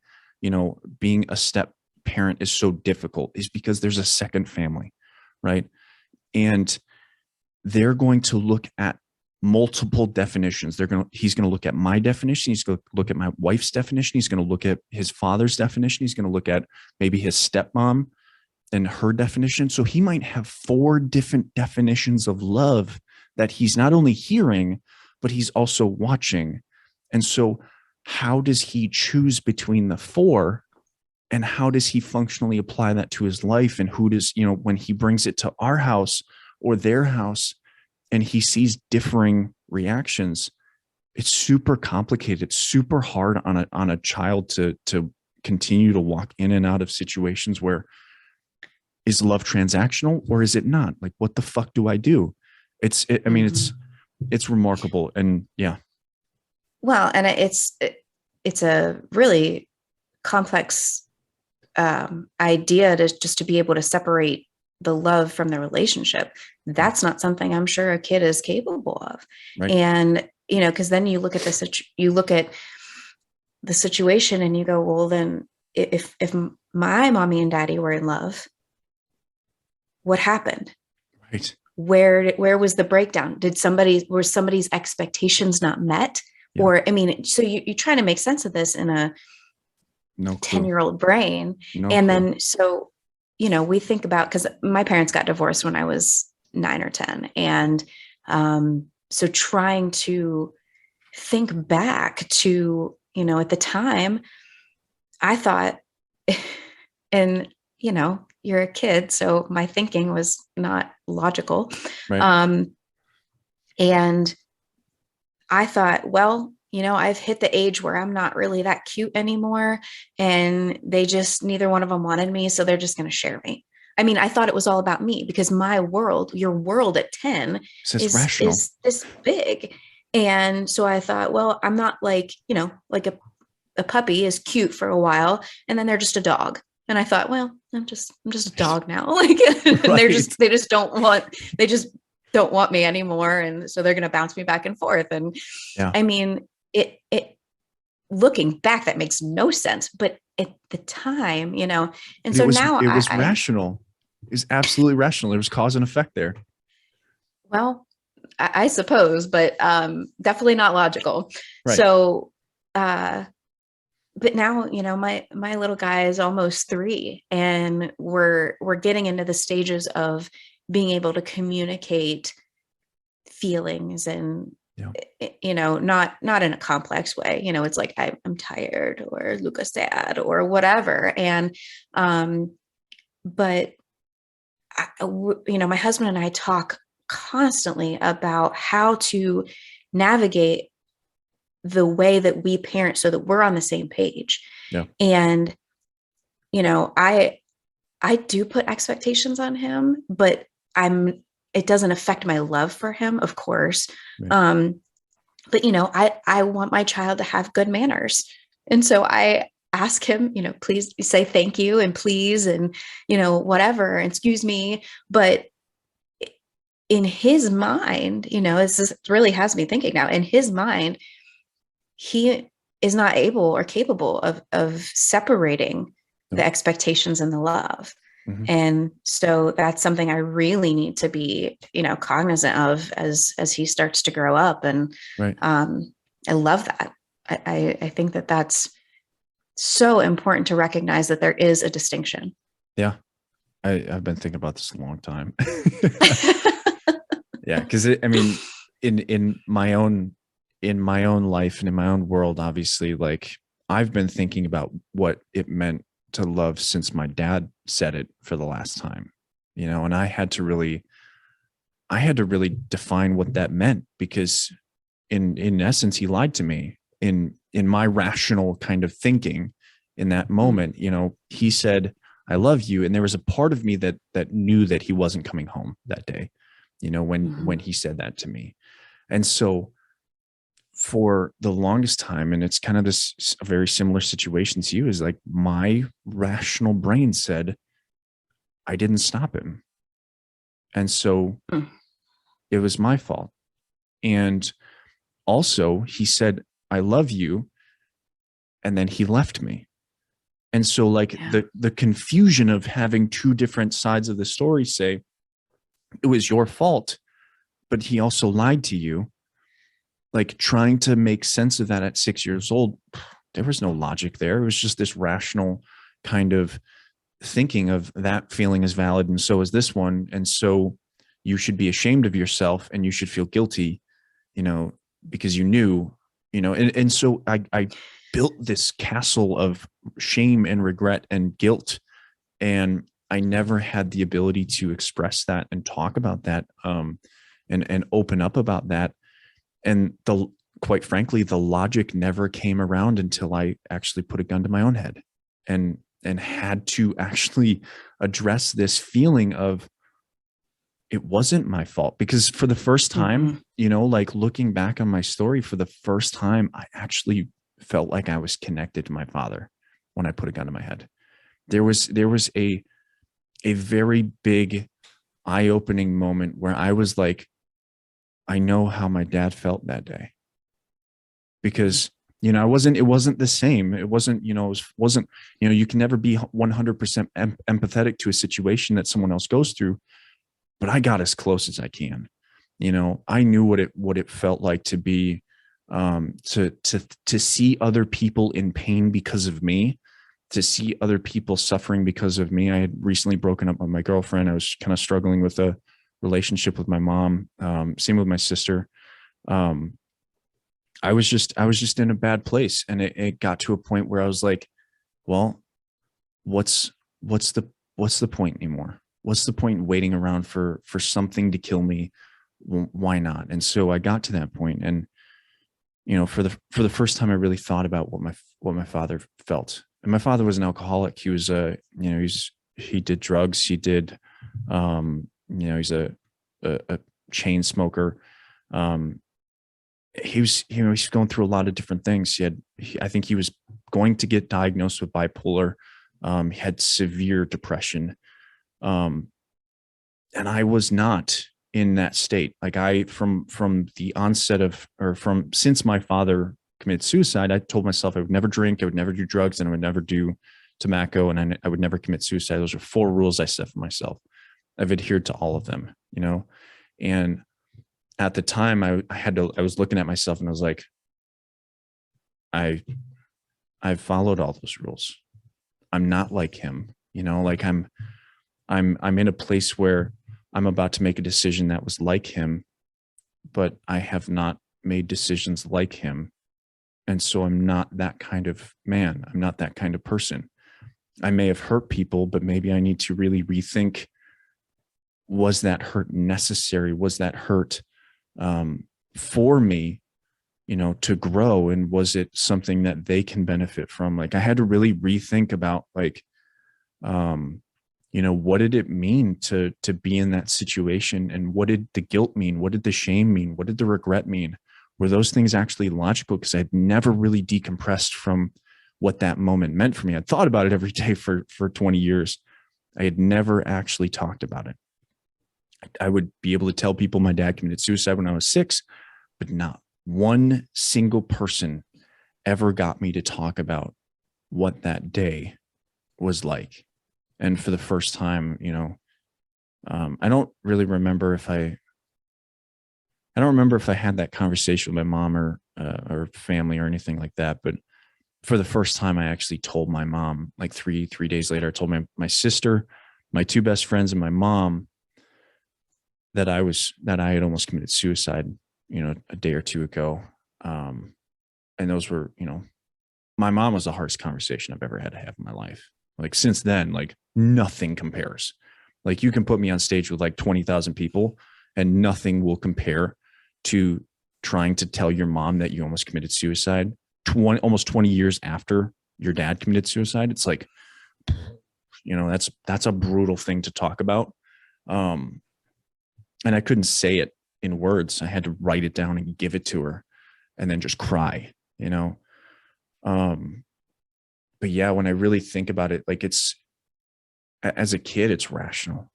[SPEAKER 1] step parent is so difficult, is because there's a second family, right? And they're going to look at multiple definitions. He's going to look at my definition. He's going to look at my wife's definition. He's going to look at his father's definition. He's going to look at maybe his stepmom and her definition. So he might have 4 different definitions of love that he's not only hearing, but he's also watching. And so how does he choose between the 4? And how does he functionally apply that to his life? And who does, when he brings it to our house or their house and he sees differing reactions, it's super complicated. It's super hard on a child to continue to walk in and out of situations where, is love transactional or is it not? Like, what the fuck do I do? It's remarkable. And yeah.
[SPEAKER 2] Well, and it's a really complex idea to be able to separate the love from the relationship. That's not something I'm sure a kid is capable of.
[SPEAKER 1] Right.
[SPEAKER 2] And, because then you look at the situation and you go, well, then if my mommy and daddy were in love, what happened?
[SPEAKER 1] Right.
[SPEAKER 2] Where was the breakdown? Were somebody's expectations not met? Yeah. Or, so you're trying to make sense of this in a 10-year-old brain. Then, so, we think about, because my parents got divorced when I was 9 or 10. And so trying to think back to, at the time, I thought, and, you're a kid, so my thinking was not logical. Right. And I thought, well, I've hit the age where I'm not really that cute anymore. And neither one of them wanted me. So they're just going to share me. I thought it was all about me because your world at 10 is this big. And so I thought, well, I'm not like a puppy is cute for a while and then they're just a dog. And I thought, well, I'm just a dog now. Like, and right. they just don't want me anymore. And so they're going to bounce me back and forth. And yeah. It looking back, that makes no sense, but at the time, and so now
[SPEAKER 1] it was rational. It was absolutely rational. There was cause and effect there.
[SPEAKER 2] Well, I suppose, but definitely not logical. Right. So, but now, my little guy is almost 3 and we're getting into the stages of being able to communicate feelings and, not in a complex way, it's like, I'm tired or Luca's sad or whatever. And, but my husband and I talk constantly about how to navigate the way that we parent so that we're on the same page. Yeah. And, I do put expectations on him, but it doesn't affect my love for him, of course. Right. But, I want my child to have good manners. And so I ask him, please say thank you and please, and, whatever, and excuse me. But in his mind, this really has me thinking now, in his mind, he is not able or capable of separating the expectations and the love. Mm-hmm. And so that's something I really need to be, cognizant of as he starts to grow up. And right. I love that. I think that that's so important to recognize that there is a distinction.
[SPEAKER 1] Yeah. I've been thinking about this a long time. Yeah. Cause in my own life and in my own world, obviously, like I've been thinking about what it meant to love since my dad said it for the last time, and I had to really define what that meant, because in essence, he lied to me in my rational kind of thinking in that moment. He said, I love you. And there was a part of me that knew that he wasn't coming home that day, when he said that to me. And so for the longest time, and it's kind of a very similar situation to you, is like my rational brain said, I didn't stop him. And so it was my fault. And also he said, I love you. And then he left me. And so the confusion of having 2 different sides of the story say, it was your fault, but he also lied to you. Like trying to make sense of that at 6 years old, there was no logic there. It was just this rational kind of thinking of that feeling as valid, and so is this one, and so you should be ashamed of yourself and you should feel guilty, because you knew, and so I built this castle of shame and regret and guilt, and I never had the ability to express that and talk about that, and open up about that. And quite frankly, the logic never came around until I actually put a gun to my own head and had to actually address this feeling of, it wasn't my fault. Because for the first time, like looking back on my story, for the first time, I actually felt like I was connected to my father when I put a gun to my head. There was a very big eye-opening moment where I was like, I know how my dad felt that day. Because it wasn't the same. It wasn't, you can never be 100% empathetic to a situation that someone else goes through, but I got as close as I can. I knew what it felt like to be, to see other people in pain because of me, to see other people suffering because of me. I had recently broken up with my girlfriend. I was kind of struggling with a relationship with my mom. Same with my sister. I was just in a bad place, and it got to a point where I was like, well, what's the point anymore? What's the point in waiting around for something to kill me? Why not? And so I got to that point, and for the first time, I really thought about what my father felt. And my father was an alcoholic. He was he did drugs. He did, he's a chain smoker. He was going through a lot of different things. I think he was going to get diagnosed with bipolar. He had severe depression. And I was not in that state. Like from the onset since my father committed suicide, I told myself I would never drink, I would never do drugs, and I would never do tobacco, and I would never commit suicide. Those are 4 rules I set for myself. I've adhered to all of them, and at the time I was looking at myself and I was like, I've followed all those rules. I'm not like him, like I'm in a place where I'm about to make a decision that was like him, but I have not made decisions like him. And so I'm not that kind of man. I'm not that kind of person. I may have hurt people, but maybe I need to really rethink, was that hurt necessary? Was that hurt for me, to grow? And was it something that they can benefit from? Like I had to really rethink about what did it mean to be in that situation? And what did the guilt mean? What did the shame mean? What did the regret mean? Were those things actually logical? Because I'd never really decompressed from what that moment meant for me. I'd thought about it every day for 20 years. I had never actually talked about it. I would be able to tell people my dad committed suicide when I was 6, but not one single person ever got me to talk about what that day was like. And for the first time, I don't really remember if I had that conversation with my mom or family or anything like that. But for the first time, I actually told my mom, like three days later, I told my sister, my 2 best friends, and my mom that I had almost committed suicide, a day or 2 ago. And those were, my mom was the hardest conversation I've ever had to have in my life. Like since then, like nothing compares. Like you can put me on stage with like 20,000 people and nothing will compare to trying to tell your mom that you almost committed suicide almost 20 years after your dad committed suicide. It's like, that's a brutal thing to talk about. And I couldn't say it in words. I had to write it down and give it to her and then just cry, but yeah, when I really think about it, like as a kid, it's rational.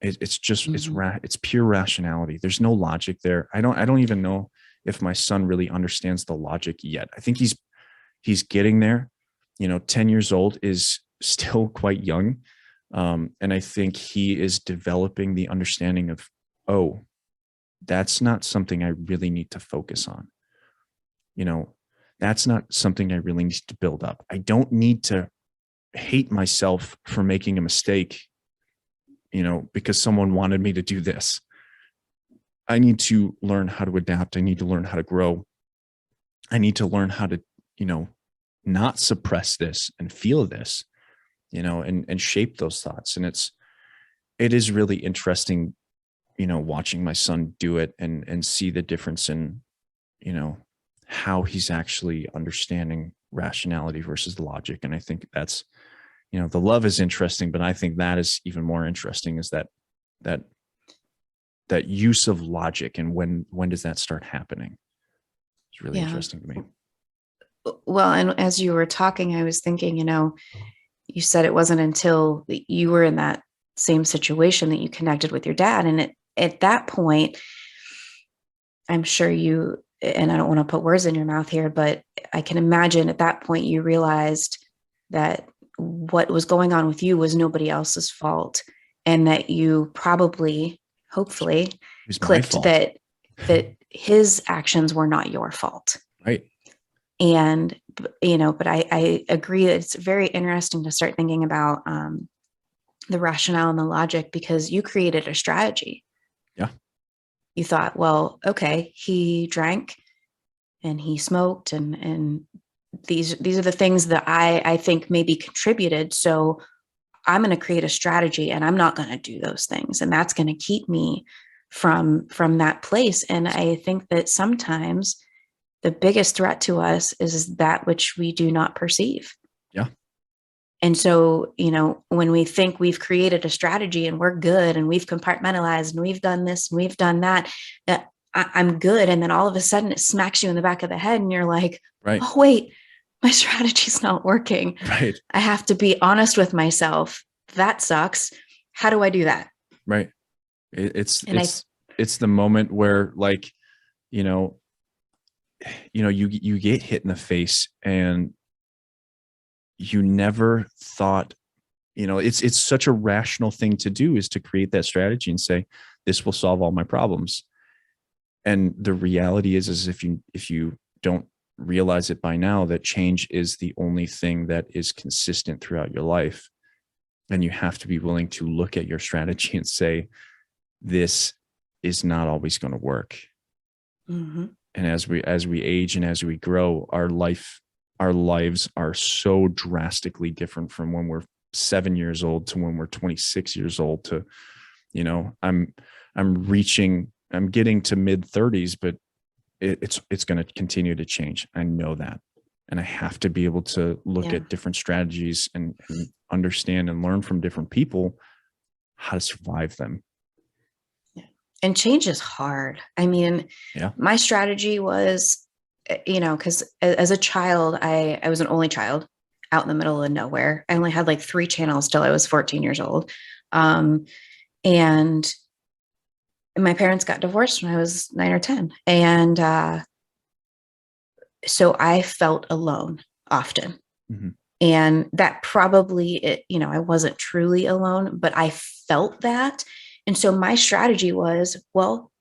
[SPEAKER 1] It's just, it's pure rationality. There's no logic there. I don't even know if my son really understands the logic yet. I think he's getting there. 10 years old is still quite young. And I think he is developing the understanding of, oh, that's not something I really need to focus on. That's not something I really need to build up. I don't need to hate myself for making a mistake, because someone wanted me to do this. I need to learn how to adapt. I need to learn how to grow. I need to learn how to, not suppress this and feel this, and shape those thoughts. And it is really interesting, watching my son do it and see the difference in, how he's actually understanding rationality versus logic. And I think that's, the love is interesting, but I think that is even more interesting, is that use of logic, and when does that start happening? It's really interesting to me.
[SPEAKER 2] Well, and as you were talking, I was thinking, you said it wasn't until you were in that same situation that you connected with your dad. And at that point, I'm sure and I don't want to put words in your mouth here, but I can imagine at that point you realized that what was going on with you was nobody else's fault, and that you probably, hopefully, clicked that his actions were not your fault.
[SPEAKER 1] Right.
[SPEAKER 2] And, but I agree that it's very interesting to start thinking about the rationale and the logic, because you created a strategy.
[SPEAKER 1] Yeah.
[SPEAKER 2] You thought, well, okay, he drank and he smoked, and these are the things that I think maybe contributed. So I'm going to create a strategy, and I'm not going to do those things. And that's going to keep me from that place. And I think that sometimes the biggest threat to us is that which we do not perceive.
[SPEAKER 1] Yeah.
[SPEAKER 2] And so, when we think we've created a strategy and we're good and we've compartmentalized and we've done this and we've done that I'm good. And then all of a sudden it smacks you in the back of the head and you're like,
[SPEAKER 1] right.
[SPEAKER 2] Oh, wait, my strategy's not working.
[SPEAKER 1] Right.
[SPEAKER 2] I have to be honest with myself. That sucks. How do I do that?
[SPEAKER 1] Right. It's the moment where, like, you get hit in the face, and you never thought, it's such a rational thing to do, is to create that strategy and say, this will solve all my problems. And the reality is if you don't realize it by now, that change is the only thing that is consistent throughout your life. And you have to be willing to look at your strategy and say, this is not always going to work.
[SPEAKER 2] Mm-hmm.
[SPEAKER 1] And as we age and as we grow, our lives are so drastically different from when we're 7 years old to when we're 26 years old to, I'm getting to mid 30s, but it's going to continue to change. I know that. And I have to be able to look at different strategies and understand and learn from different people how to survive them.
[SPEAKER 2] Yeah. And change is hard. I mean, my strategy was, because as a child, I was an only child out in the middle of nowhere. I only had like 3 channels till I was 14 years old. And my parents got divorced when I was 9 or 10. And so I felt alone often. Mm-hmm. And that probably, I wasn't truly alone, but I felt that. And so my strategy was, well,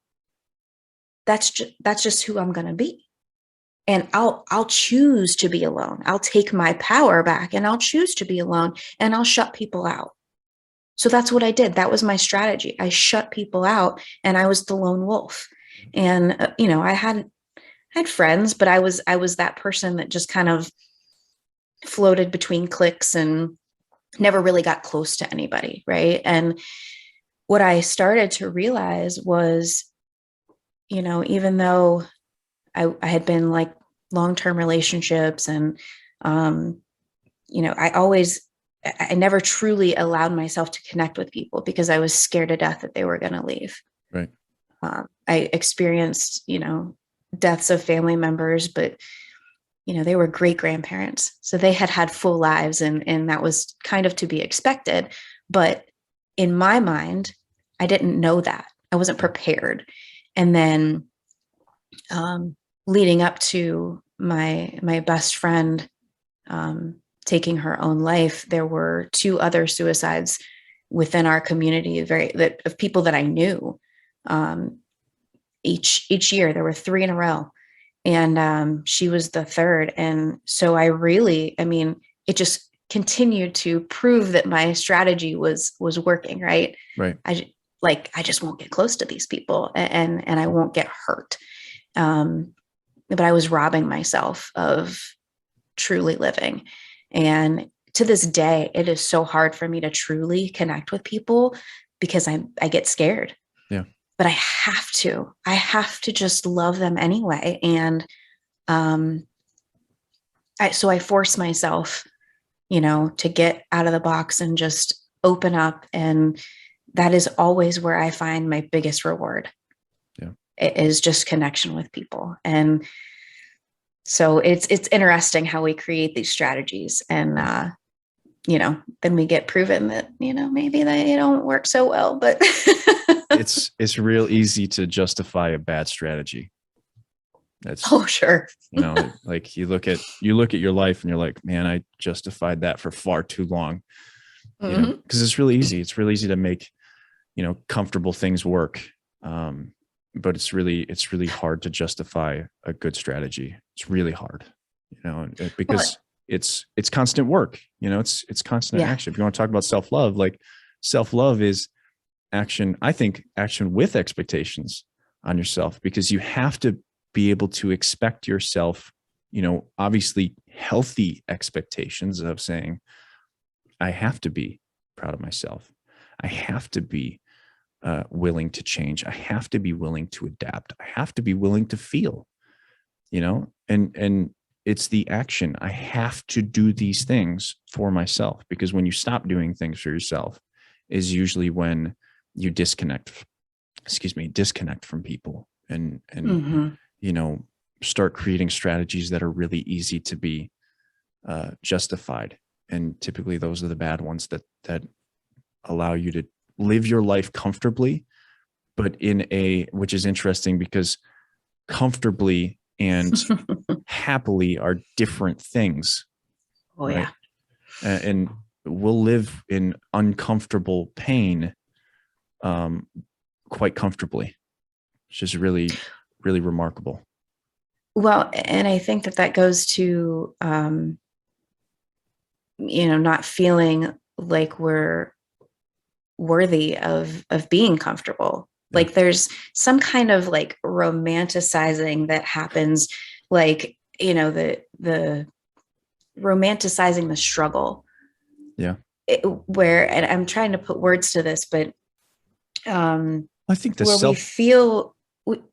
[SPEAKER 2] that's just who I'm going to be. And I'll choose to be alone. I'll take my power back and I'll choose to be alone, and I'll shut people out. So that's what I did. That was my strategy. I shut people out, and I was the lone wolf. And, I had friends, but I was that person that just kind of floated between cliques and never really got close to anybody. Right. And what I started to realize was, even though I had been like long-term relationships and, I never truly allowed myself to connect with people because I was scared to death that they were going to leave.
[SPEAKER 1] Right.
[SPEAKER 2] I experienced, deaths of family members, but, they were great grandparents. So they had full lives, and that was kind of to be expected. But in my mind, I didn't know that. I wasn't prepared. And then leading up to my best friend taking her own life, there were 2 other suicides within our community, of people that I knew. Each year there were 3 in a row, and she was the 3rd. And so it continued to prove that my strategy was working. Right.
[SPEAKER 1] Right.
[SPEAKER 2] I just won't get close to these people, and I won't get hurt. But I was robbing myself of truly living. And to this day, it is so hard for me to truly connect with people because I get scared.
[SPEAKER 1] Yeah.
[SPEAKER 2] But I have to just love them anyway. And so I force myself, to get out of the box and just open up. And that is always where I find my biggest reward.
[SPEAKER 1] Yeah.
[SPEAKER 2] It is just connection with people. And so it's interesting how we create these strategies, and then we get proven that, maybe they don't work so well, but
[SPEAKER 1] it's real easy to justify a bad strategy. That's
[SPEAKER 2] sure.
[SPEAKER 1] Like you look at your life and you're like, man, I justified that for far too long. Because it's really easy. It's really easy to make, comfortable things work. But it's really hard to justify a good strategy. It's really hard, because it's constant work, it's constant action. If you want to talk about self-love, like self-love is action. I think action with expectations on yourself, because you have to be able to expect yourself, obviously healthy expectations of saying, I have to be proud of myself. I have to be willing to change. I have to be willing to adapt. I have to be willing to feel, and it's the action. I have to do these things for myself, because when you stop doing things for yourself is usually when you disconnect from people and start creating strategies that are really easy to be justified. And typically those are the bad ones that allow you to live your life comfortably, but which is interesting, because comfortably and happily are different things.
[SPEAKER 2] Oh,
[SPEAKER 1] right?
[SPEAKER 2] Yeah.
[SPEAKER 1] And we'll live in uncomfortable pain quite comfortably, which is really, really remarkable.
[SPEAKER 2] Well, and I think that goes to, not feeling like we're worthy of being comfortable. Yeah. Like there's some kind of like romanticizing that happens, like, the romanticizing the struggle.
[SPEAKER 1] Yeah.
[SPEAKER 2] And I'm trying to put words to this, but
[SPEAKER 1] I think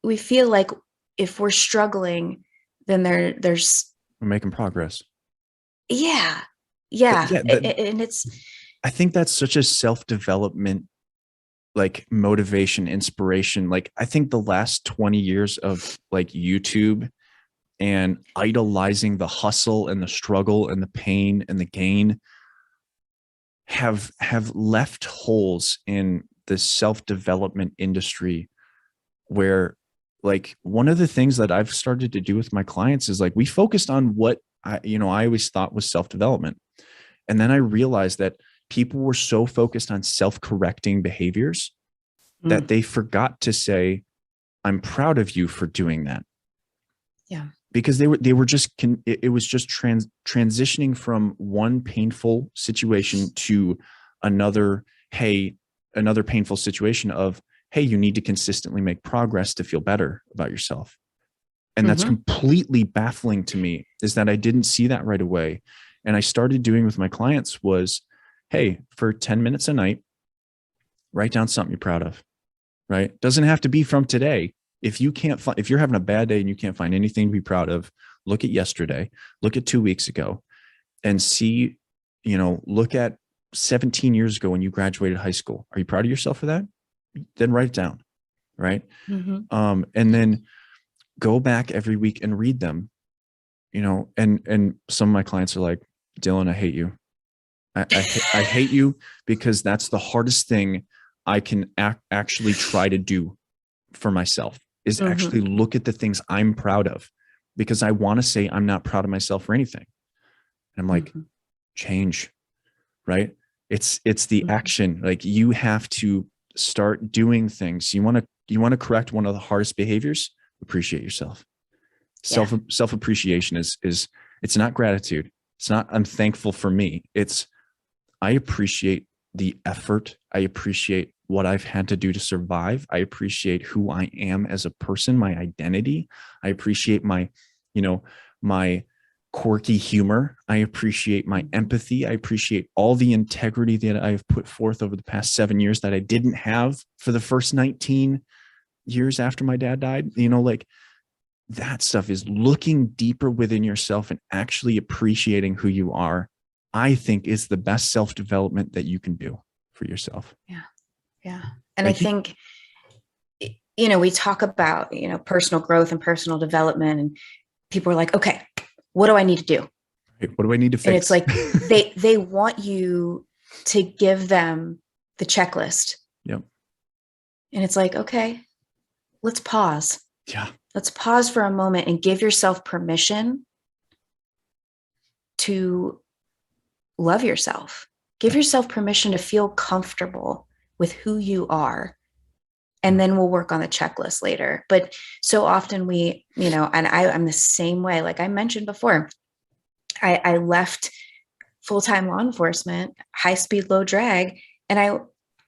[SPEAKER 2] we feel like if we're struggling, then there's
[SPEAKER 1] we're making progress.
[SPEAKER 2] Yeah. And
[SPEAKER 1] I think that's such a self-development, like motivation, inspiration. Like I think the last 20 years of like YouTube and idolizing the hustle and the struggle and the pain and the gain have left holes in the self-development industry, where like one of the things that I've started to do with my clients is like, we focused on what I always thought was self-development. And then I realized that people were so focused on self-correcting behaviors that they forgot to say, I'm proud of you for doing that.
[SPEAKER 2] Yeah.
[SPEAKER 1] Because they were just, it was just transitioning from one painful situation to another painful situation of, hey, you need to consistently make progress to feel better about yourself. And that's completely baffling to me, is that I didn't see that right away. And I started doing with my clients was, hey, for 10 minutes a night, write down something you're proud of, right? Doesn't have to be from today. If you're having a bad day and you can't find anything to be proud of, look at yesterday, look at 2 weeks ago, and see, look at 17 years ago when you graduated high school. Are you proud of yourself for that? Then write it down. Right. And then go back every week and read them, and some of my clients are like, Dylan, I hate you. I hate you because that's the hardest thing I can actually try to do for myself, is actually look at the things I'm proud of, because I want to say I'm not proud of myself for anything. And I'm like, change, right? It's the action. Like you have to start doing things. You want to correct one of the hardest behaviors, appreciate yourself. Self-appreciation is it's not gratitude. It's not, I'm thankful for me. It's, I appreciate the effort. I appreciate what I've had to do to survive. I appreciate who I am as a person, my identity. I appreciate my, my quirky humor. I appreciate my empathy. I appreciate all the integrity that I've put forth over the past 7 years that I didn't have for the first 19 years after my dad died. Like that stuff is looking deeper within yourself and actually appreciating who you are, I think is the best self-development that you can do for yourself.
[SPEAKER 2] Yeah. Yeah. And I think, we talk about, personal growth and personal development, and people are like, okay, what do I need to do?
[SPEAKER 1] What do I need to fix?
[SPEAKER 2] And it's like, they want you to give them the checklist.
[SPEAKER 1] Yep.
[SPEAKER 2] And it's like, okay, let's pause.
[SPEAKER 1] Yeah.
[SPEAKER 2] Let's pause for a moment and give yourself permission to love yourself. Give yourself permission to feel comfortable with who you are. And then we'll work on the checklist later. But so often we, and I'm the same way. Like I mentioned before, I left full-time law enforcement, high speed, low drag. And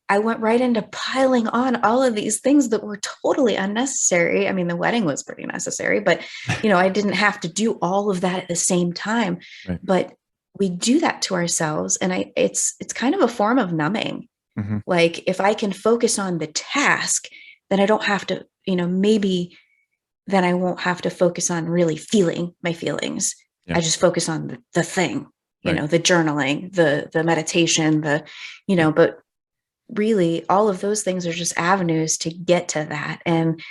[SPEAKER 2] I went right into piling on all of these things that were totally unnecessary. I mean, the wedding was pretty necessary, but I didn't have to do all of that at the same time.
[SPEAKER 1] Right.
[SPEAKER 2] But we do that to ourselves. And it's kind of a form of numbing. Mm-hmm. Like if I can focus on the task, then I don't have to, maybe then I won't have to focus on really feeling my feelings. Yeah. I just focus on the thing, right. The journaling, the meditation, but really all of those things are just avenues to get to that. And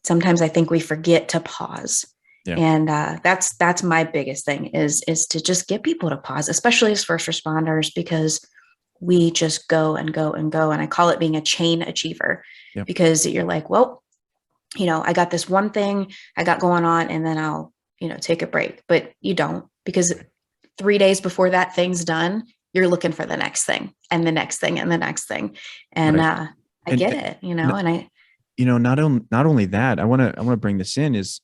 [SPEAKER 2] sometimes I think we forget to pause. Yeah. And that's my biggest thing is to just get people to pause, especially as first responders, because we just go and go and go. And I call it being a chain achiever. Yep. Because you're like, well, I got this one thing I got going on, and then I'll, take a break. But you don't, because 3 days before that thing's done, you're looking for the next thing and the next thing and the next thing. And right. I get it, and I,
[SPEAKER 1] not only that, I want to bring this in is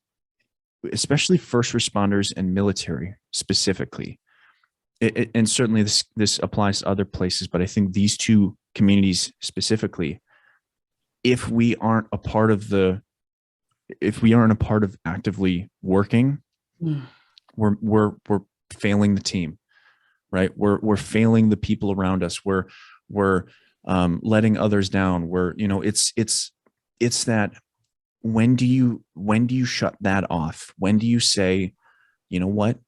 [SPEAKER 1] especially first responders and military specifically. And certainly this applies to other places, but I think these two communities specifically, if we aren't a part of actively working, we're failing the team, right? We're failing the people around us. We're letting others down. It's that when do you shut that off? When do you say, you know what?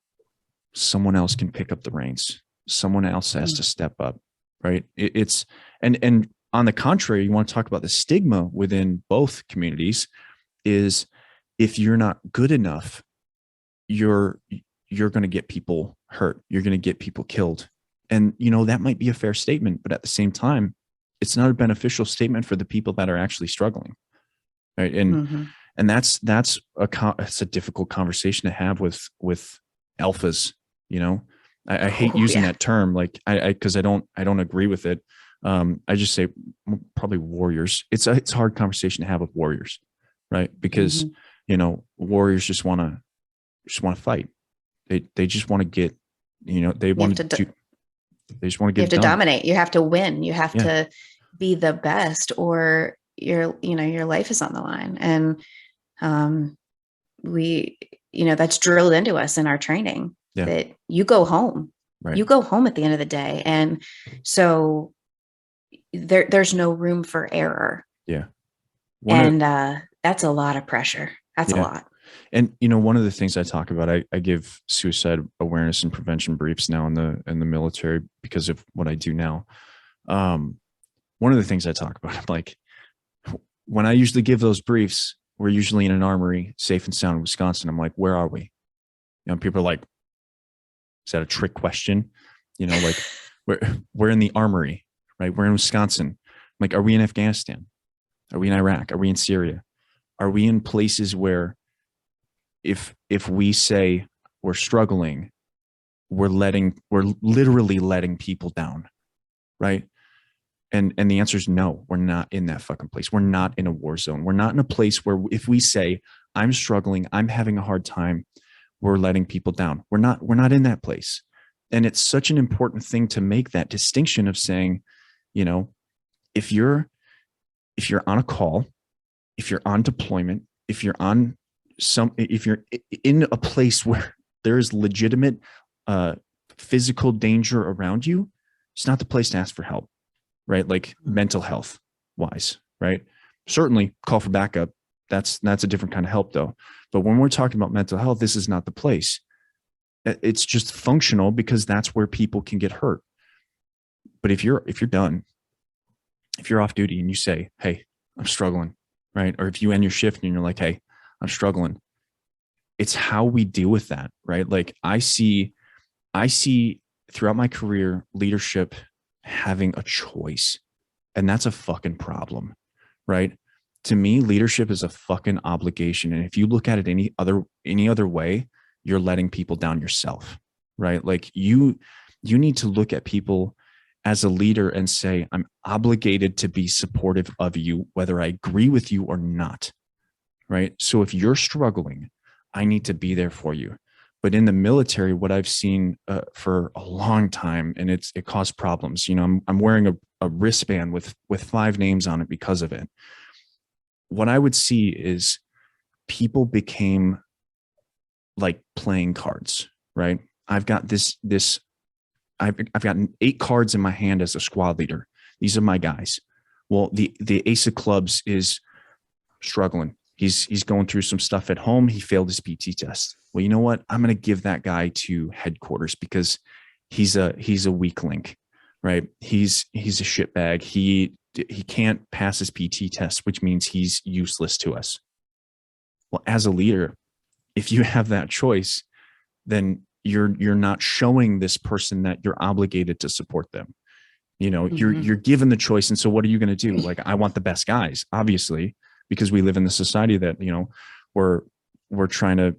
[SPEAKER 1] Someone else can pick up the reins. Someone else has to step up, right? And on the contrary, you want to talk about the stigma within both communities is if you're not good enough, you're going to get people hurt. You're going to get people killed. And, that might be a fair statement, but at the same time, it's not a beneficial statement for the people that are actually struggling. Right. And that's it's a difficult conversation to have with alphas. I hate using that term, like cause I don't agree with it. I just say probably warriors. It's a hard conversation to have with warriors, right? Because, warriors just want to fight. They just want to get, they just want to get,
[SPEAKER 2] you have to dominate. You have to win. You have to be the best, or your life is on the line. And, that's drilled into us in our training. Yeah. That you go home, right. You go home at the end of the day. And so there's no room for error.
[SPEAKER 1] Yeah.
[SPEAKER 2] That's a lot of pressure. That's a lot.
[SPEAKER 1] And, one of the things I talk about, I give suicide awareness and prevention briefs now in the military because of what I do now. One of the things I talk about, I'm like, when I usually give those briefs, we're usually in an armory, safe and sound in Wisconsin. I'm like, where are we? People are like, is that a trick question? Like we're in the armory, right? We're in Wisconsin. I'm like, are we in Afghanistan? Are we in Iraq? Are we in Syria? Are we in places where if we say we're struggling, we're literally letting people down, right? And the answer is no, we're not in that fucking place. We're not in a war zone. We're not in a place where if we say I'm struggling, I'm having a hard time, we're letting people down. We're not in that place. And it's such an important thing to make that distinction of saying, you know, if you're on a call, if you're on deployment, if you're in a place where there is legitimate physical danger around you, it's not the place to ask for help, right? Like mental health wise, right? Certainly call for backup. That's a different kind of help though. But when we're talking about mental health, this is not the place. It's just functional because that's where people can get hurt. But if you're done, if you're off duty and you say, hey, I'm struggling, right? Or if you end your shift and you're like, hey, I'm struggling. It's how we deal with that, right? Like I see throughout my career, leadership having a choice, and that's a fucking problem, right? To me, leadership is a fucking obligation. And if you look at it any other way, you're letting people down yourself, right? Like you need to look at people as a leader and say, I'm obligated to be supportive of you, whether I agree with you or not, right? So if you're struggling, I need to be there for you. But in the military, what I've seen for a long time, and it caused problems. You know, I'm wearing a wristband with 5 names on it because of it. What I would see is people became like playing cards, right? I've got I've gotten 8 cards in my hand as a squad leader. These are my guys. Well, the ace of clubs is struggling. He's going through some stuff at home. He failed his PT test. Well, you know what? I'm going to give that guy to headquarters because he's a weak link, right? He's a shitbag. He can't pass his PT test, which means he's useless to us. Well, as a leader, if you have that choice, then you're not showing this person that you're obligated to support them. You know, you're given the choice. And so what are you going to do? Like, I want the best guys, obviously, because we live in the society that, you know, we're trying to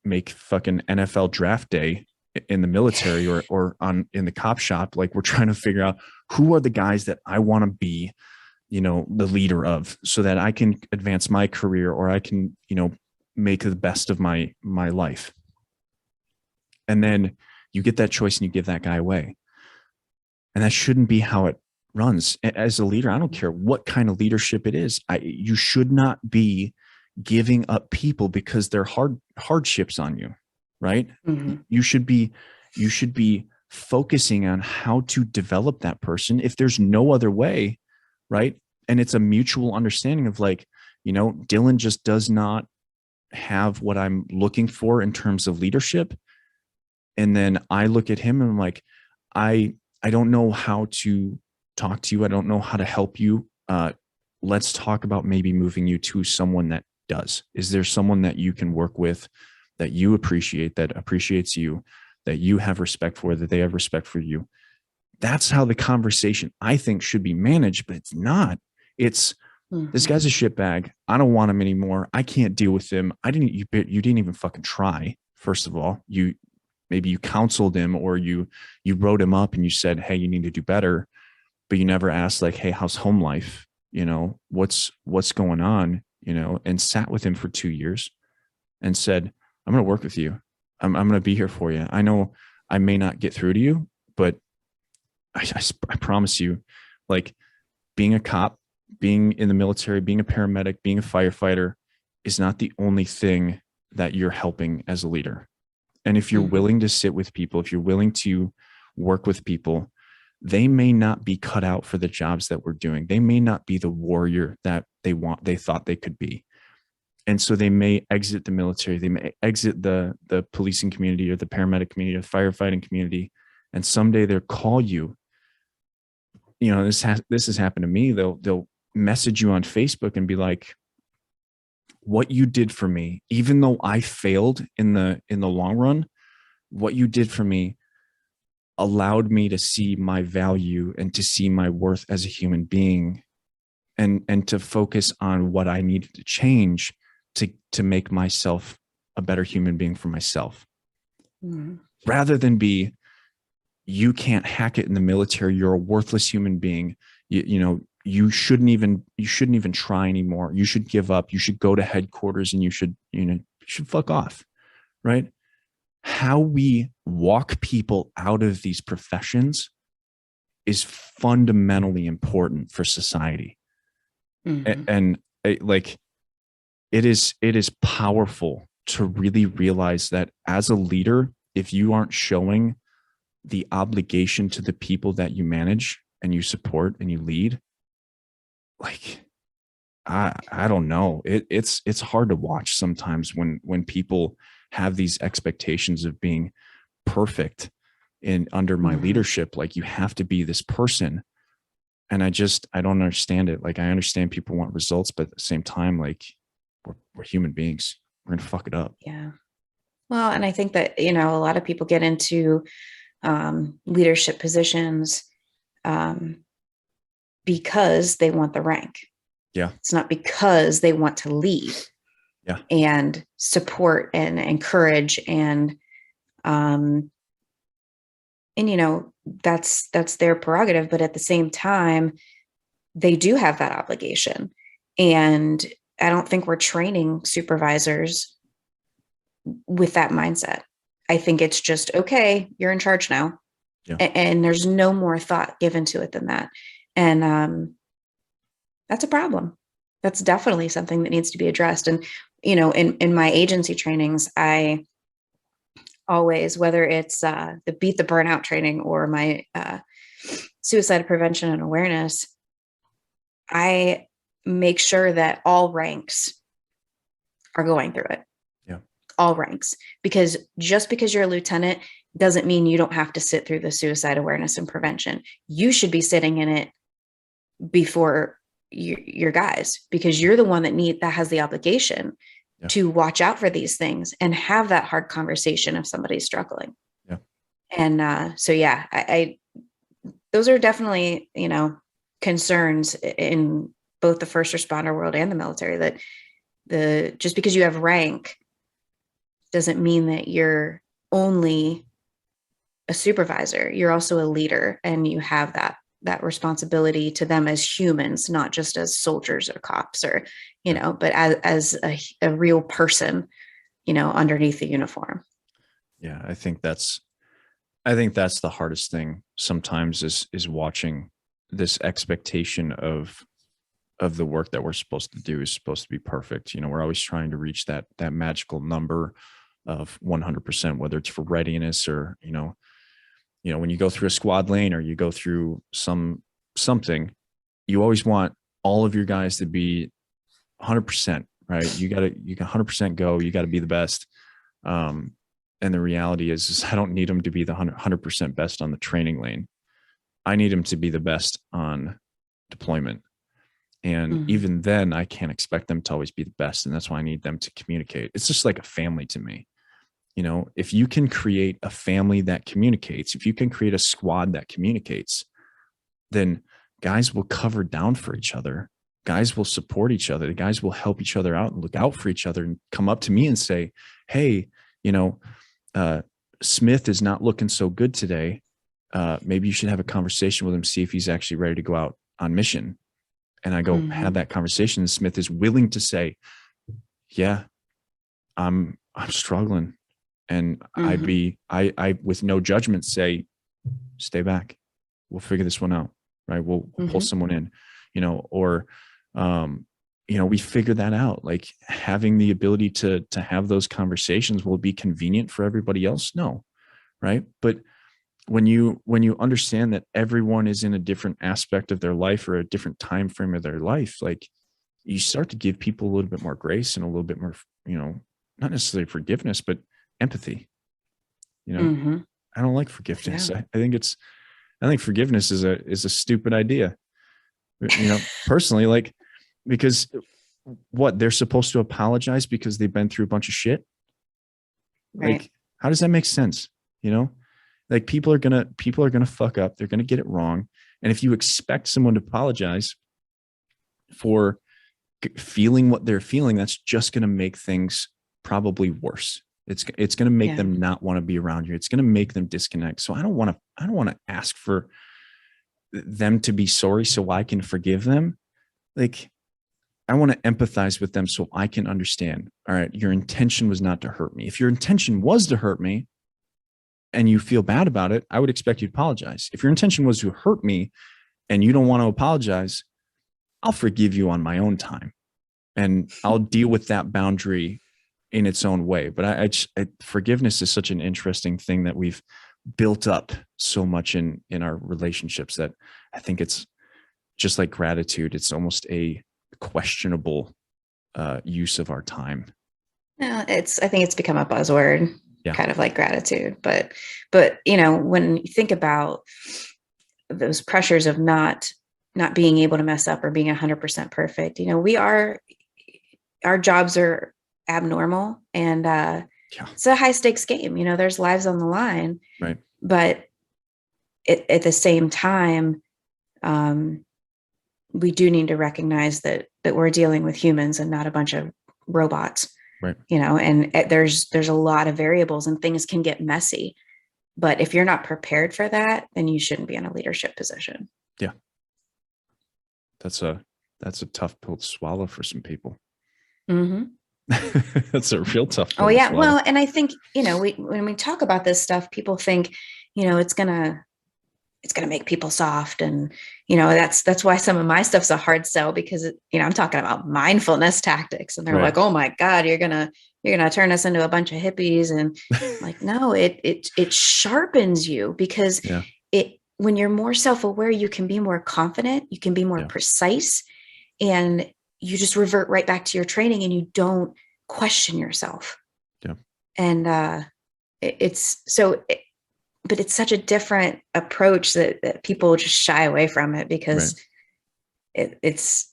[SPEAKER 1] make fucking NFL draft day in the military or in the cop shop. Like, we're trying to figure out who are the guys that I want to be, you know, the leader of, so that I can advance my career, or I can, you know, make the best of my life. And then you get that choice and you give that guy away. And that shouldn't be how it runs. As a leader, I don't care what kind of leadership it is. You should not be giving up people because they're hardships on you, right? Mm-hmm. You should be focusing on how to develop that person if there's no other way, right? And it's a mutual understanding of like, you know, Dylan just does not have what I'm looking for in terms of leadership. And then I look at him and I'm like, I don't know how to talk to you. I don't know how to help you. Let's talk about maybe moving you to someone that does. Is there someone that you can work with, that you appreciate, that appreciates you, that you have respect for, that they have respect for you? That's how the conversation, I think, should be managed, but it's not. It's, this guy's a shitbag. I don't want him anymore. I can't deal with him. You didn't even fucking try. First of all, maybe you counseled him, or you wrote him up and you said, hey, you need to do better, but you never asked like, hey, how's home life? You know, what's going on, you know, and sat with him for 2 years and said, I'm going to work with you. I'm going to be here for you. I know I may not get through to you, but I promise you, like, being a cop, being in the military, being a paramedic, being a firefighter is not the only thing that you're helping as a leader. And if you're willing to sit with people, if you're willing to work with people, they may not be cut out for the jobs that we're doing. They may not be the warrior that they thought they could be. And so they may exit the military. They may exit the policing community or the paramedic community or the firefighting community. And someday they'll call you. You know, this has happened to me. They'll message you on Facebook and be like, what you did for me, even though I failed in the long run, what you did for me allowed me to see my value and to see my worth as a human being, and to focus on what I needed to change to make myself a better human being for myself. Rather than be, you can't hack it in the military, you're a worthless human being, you know, you shouldn't even try anymore. You should give up. You should go to headquarters and you should fuck off. Right. how we walk people out of these professions is fundamentally important for society.
[SPEAKER 2] Mm-hmm.
[SPEAKER 1] And like, it is powerful to really realize that as a leader, if you aren't showing the obligation to the people that you manage and you support and you lead, like, I don't know. It's hard to watch sometimes when people have these expectations of being perfect in under my
[SPEAKER 2] Mm-hmm.
[SPEAKER 1] leadership. Like, you have to be this person. And I don't understand it. Like, I understand people want results, but at the same time, like, we're human beings. We're gonna fuck it up.
[SPEAKER 2] Yeah. Well, and I think that, a lot of people get into leadership positions because they want the rank.
[SPEAKER 1] Yeah.
[SPEAKER 2] It's not because they want to lead.
[SPEAKER 1] Yeah.
[SPEAKER 2] And support and encourage and that's their prerogative, but at the same time they do have that obligation. And I don't think we're training supervisors with that mindset. I think it's just, okay, you're in charge now.
[SPEAKER 1] Yeah.
[SPEAKER 2] And there's no more thought given to it than that. And that's a problem. That's definitely something that needs to be addressed. And, in my agency trainings, I always, whether it's the Beat the Burnout training or my suicide prevention and awareness, I make sure that all ranks are going through it.
[SPEAKER 1] Yeah.
[SPEAKER 2] All ranks. Because just because you're a lieutenant doesn't mean you don't have to sit through the suicide awareness and prevention. You should be sitting in it before your guys, because you're the one that has the obligation to watch out for these things and have that hard conversation if somebody's struggling.
[SPEAKER 1] Yeah.
[SPEAKER 2] And so, yeah, I those are definitely, concerns in both the first responder world and the military, that just because you have rank doesn't mean that you're only a supervisor. You're also a leader, and you have that responsibility to them as humans, not just as soldiers or cops or, but as a real person, underneath the uniform.
[SPEAKER 1] Yeah. I think that's the hardest thing sometimes is watching this expectation of the work that we're supposed to do is supposed to be perfect. We're always trying to reach that magical number of 100%, whether it's for readiness or, when you go through a squad lane or you go through something, you always want all of your guys to be 100%, right? You can 100% go, you got to be the best. And the reality is I don't need them to be the 100% best on the training lane. I need them to be the best on deployment. And even then I can't expect them to always be the best. And that's why I need them to communicate. It's just like a family to me. If you can create a family that communicates, if you can create a squad that communicates, then guys will cover down for each other. Guys will support each other. The guys will help each other out and look out for each other and come up to me and say, hey, Smith is not looking so good today. Maybe you should have a conversation with him, see if he's actually ready to go out on mission. And I go have that conversation. And Smith is willing to say, yeah, I'm struggling. And I with no judgment say, stay back. We'll figure this one out. Right. We'll pull someone in, or, we figure that out. Like, having the ability to have those conversations will be convenient for everybody else. No. Right. But when you understand that everyone is in a different aspect of their life or a different time frame of their life, like, you start to give people a little bit more grace and a little bit more, not necessarily forgiveness, but empathy. I don't like forgiveness.
[SPEAKER 2] Yeah.
[SPEAKER 1] I think forgiveness is a stupid idea. Personally, like, because what, they're supposed to apologize because they've been through a bunch of shit.
[SPEAKER 2] Right.
[SPEAKER 1] Like, how does that make sense? Like, people are gonna fuck up. They're gonna get it wrong. And if you expect someone to apologize for feeling what they're feeling, that's just gonna make things probably worse. It's going to make them not want to be around you. It's going to make them disconnect. So I don't want to ask for them to be sorry so I can forgive them. Like, I want to empathize with them so I can understand. All right, your intention was not to hurt me. If your intention was to hurt me, and you feel bad about it, I would expect you to apologize. If your intention was to hurt me and you don't want to apologize, I'll forgive you on my own time, and I'll deal with that boundary in its own way. But forgiveness is such an interesting thing that we've built up so much in our relationships, that I think it's just like gratitude. It's almost a questionable use of our time.
[SPEAKER 2] Yeah, I think it's become a buzzword,
[SPEAKER 1] Yeah.
[SPEAKER 2] kind of like gratitude. But when you think about those pressures of not being able to mess up or being 100% perfect, our jobs are abnormal, and it's a high stakes game. There's lives on the line,
[SPEAKER 1] right?
[SPEAKER 2] But at the same time, we do need to recognize that we're dealing with humans and not a bunch of robots,
[SPEAKER 1] right?
[SPEAKER 2] And there's a lot of variables, and things can get messy. But if you're not prepared for that, then you shouldn't be in a leadership position.
[SPEAKER 1] Yeah. That's a tough pill to swallow for some people.
[SPEAKER 2] Mm-hmm.
[SPEAKER 1] That's a real tough pill.
[SPEAKER 2] Oh yeah.
[SPEAKER 1] To swallow.
[SPEAKER 2] Well, and I think, when we talk about this stuff, people think, it's gonna make people soft. And, that's why some of my stuff's a hard sell, because, I'm talking about mindfulness tactics, and they're
[SPEAKER 1] right.
[SPEAKER 2] like, oh my God, you're going to turn us into a bunch of hippies. And like, no, it sharpens you, because when you're more self-aware, you can be more confident, you can be more precise, and you just revert right back to your training, and you don't question yourself.
[SPEAKER 1] Yeah. And
[SPEAKER 2] but it's such a different approach that people just shy away from it, because it's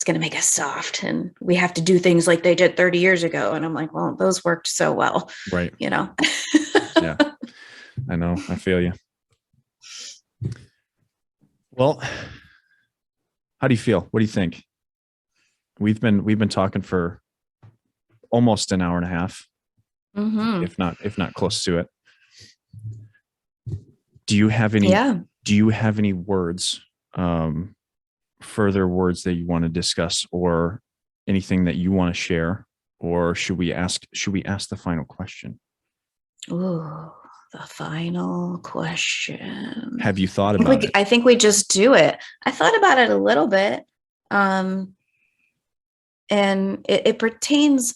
[SPEAKER 2] going to make us soft, and we have to do things like they did 30 years ago. And I'm like, well, those worked so well.
[SPEAKER 1] Right.
[SPEAKER 2] Yeah,
[SPEAKER 1] I know. I feel you. Well, how do you feel? What do you think? We've been talking for almost an hour and a half, if not close to it. Do you have any words, further words that you want to discuss, or anything that you want to share, or should we ask the final question?
[SPEAKER 2] Ooh, the final question.
[SPEAKER 1] Have you thought about it?
[SPEAKER 2] I think we just do it. I thought about it a little bit. And it pertains,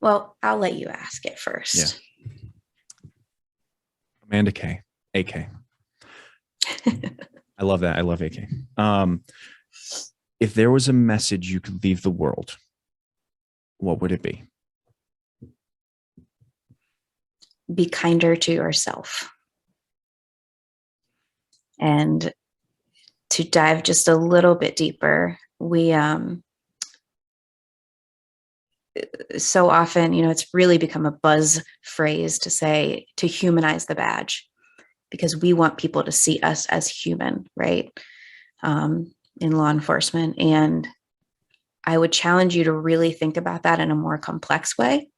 [SPEAKER 2] well, I'll let you ask it first.
[SPEAKER 1] Yeah. Amanda Kay, AK. I love that. I love AK. If there was a message you could leave the world, what would it be?
[SPEAKER 2] Be kinder to yourself. And to dive just a little bit deeper, we so often, it's really become a buzz phrase to humanize the badge, because we want people to see us as human, right? In law enforcement. And I would challenge you to really think about that in a more complex way,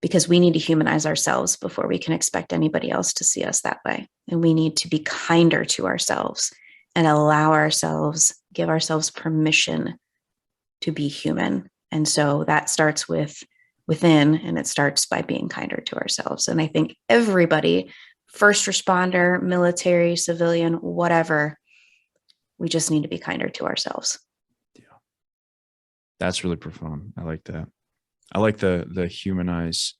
[SPEAKER 2] because we need to humanize ourselves before we can expect anybody else to see us that way. And we need to be kinder to ourselves and give ourselves permission to be human. And so that starts within, and it starts by being kinder to ourselves. And I think everybody, first responder, military, civilian, whatever, we just need to be kinder to ourselves.
[SPEAKER 1] Yeah. That's really profound. I like that. I like the humanize,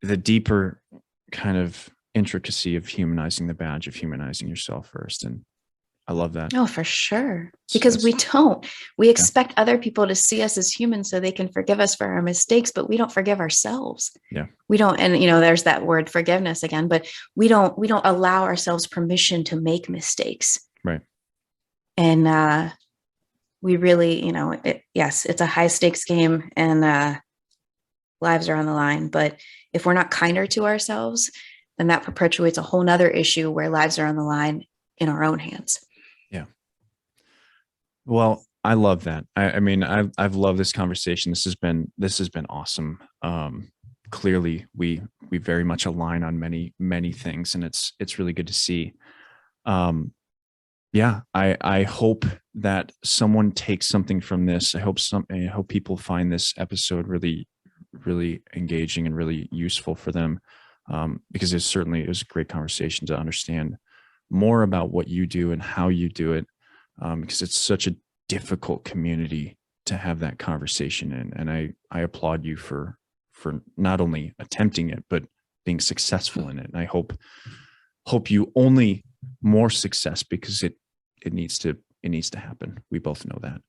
[SPEAKER 1] the deeper kind of intricacy of humanizing the badge, of humanizing yourself first. And I love that.
[SPEAKER 2] Oh, for sure. Because we expect other people to see us as humans so they can forgive us for our mistakes, but we don't forgive ourselves.
[SPEAKER 1] Yeah.
[SPEAKER 2] We don't. And, there's that word forgiveness again, but we don't allow ourselves permission to make mistakes.
[SPEAKER 1] Right.
[SPEAKER 2] And, we really, it's a high stakes game, and, lives are on the line. But if we're not kinder to ourselves, then that perpetuates a whole nother issue where lives are on the line in our own hands.
[SPEAKER 1] Yeah. Well, I love that. I mean, I've loved this conversation. This has been awesome. Clearly we very much align on many things, and it's really good to see. Yeah, I hope that someone takes something from this. I hope people find this episode really, really engaging and really useful for them. because it was a great conversation to understand more about what you do and how you do it, because it's such a difficult community to have that conversation in. And I applaud you for not only attempting it, but being successful in it. And I hope you only more success, because it needs to happen. We both know that.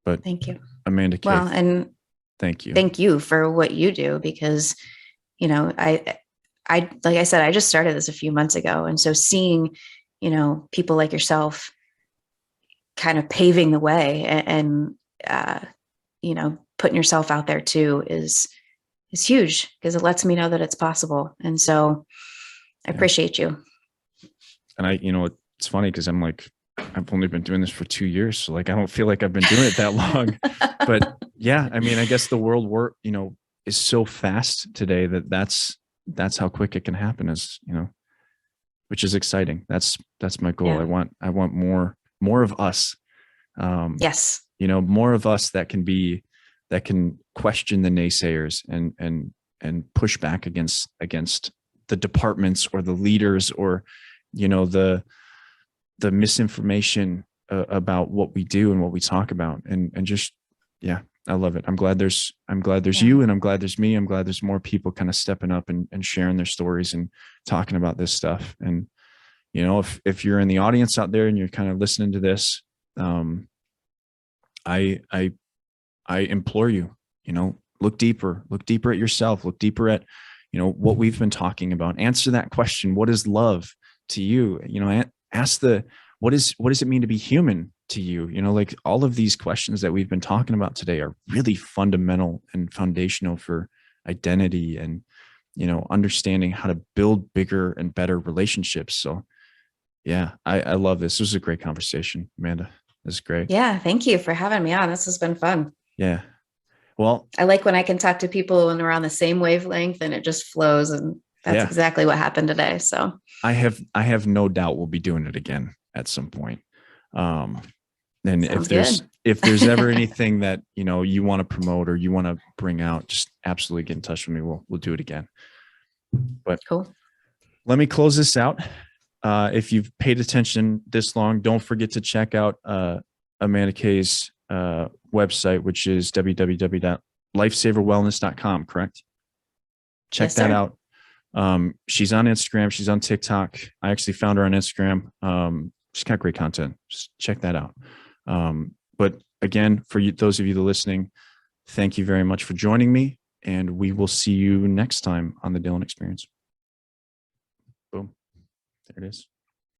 [SPEAKER 1] But
[SPEAKER 2] thank you,
[SPEAKER 1] Amanda Kay,
[SPEAKER 2] well, and
[SPEAKER 1] thank you.
[SPEAKER 2] Thank you for what you do, because, I, like I said, I just started this a few months ago. And so seeing, people like yourself kind of paving the way and putting yourself out there too is huge, because it lets me know that it's possible. And so I appreciate you.
[SPEAKER 1] And it's funny because I'm like, I've only been doing this for 2 years. So like, I don't feel like I've been doing it that long, but yeah, I mean, I guess the world is so fast today that's how quick it can happen, which is exciting. That's my goal. Yeah. I want more of us.
[SPEAKER 2] Yes.
[SPEAKER 1] More of us that can question the naysayers and push back against the departments or the leaders or, the misinformation about what we do and what we talk about. And just, yeah, I love it. I'm glad there's you, and I'm glad there's me. I'm glad there's more people kind of stepping up and sharing their stories and talking about this stuff. And, if you're in the audience out there and you're kind of listening to this, I implore you, look deeper at yourself, look deeper at, what we've been talking about. Answer that question. What is love to you? Ask what does it mean to be human to you? Like all of these questions that we've been talking about today are really fundamental and foundational for identity and, understanding how to build bigger and better relationships. So yeah, I love this. This was a great conversation, Amanda. This is great.
[SPEAKER 2] Yeah. Thank you for having me on. This has been fun.
[SPEAKER 1] Yeah. Well,
[SPEAKER 2] I like when I can talk to people when we're on the same wavelength and it just flows, and that's exactly what happened today. So I
[SPEAKER 1] have no doubt we'll be doing it again at some point. And
[SPEAKER 2] Sounds
[SPEAKER 1] if there's ever anything that, you want to promote or you want to bring out, just absolutely get in touch with me. We'll do it again. But
[SPEAKER 2] cool.
[SPEAKER 1] Let me close this out. If you've paid attention this long, don't forget to check out Amanda Kay's website, which is www.lifesaverwellness.com, correct? Check that out. She's on Instagram. She's on TikTok. I actually found her on Instagram. She's got great content. Just check that out. But again, for you, those of you that are listening, thank you very much for joining me, and we will see you next time on the Dylan Experience. Boom. There it is.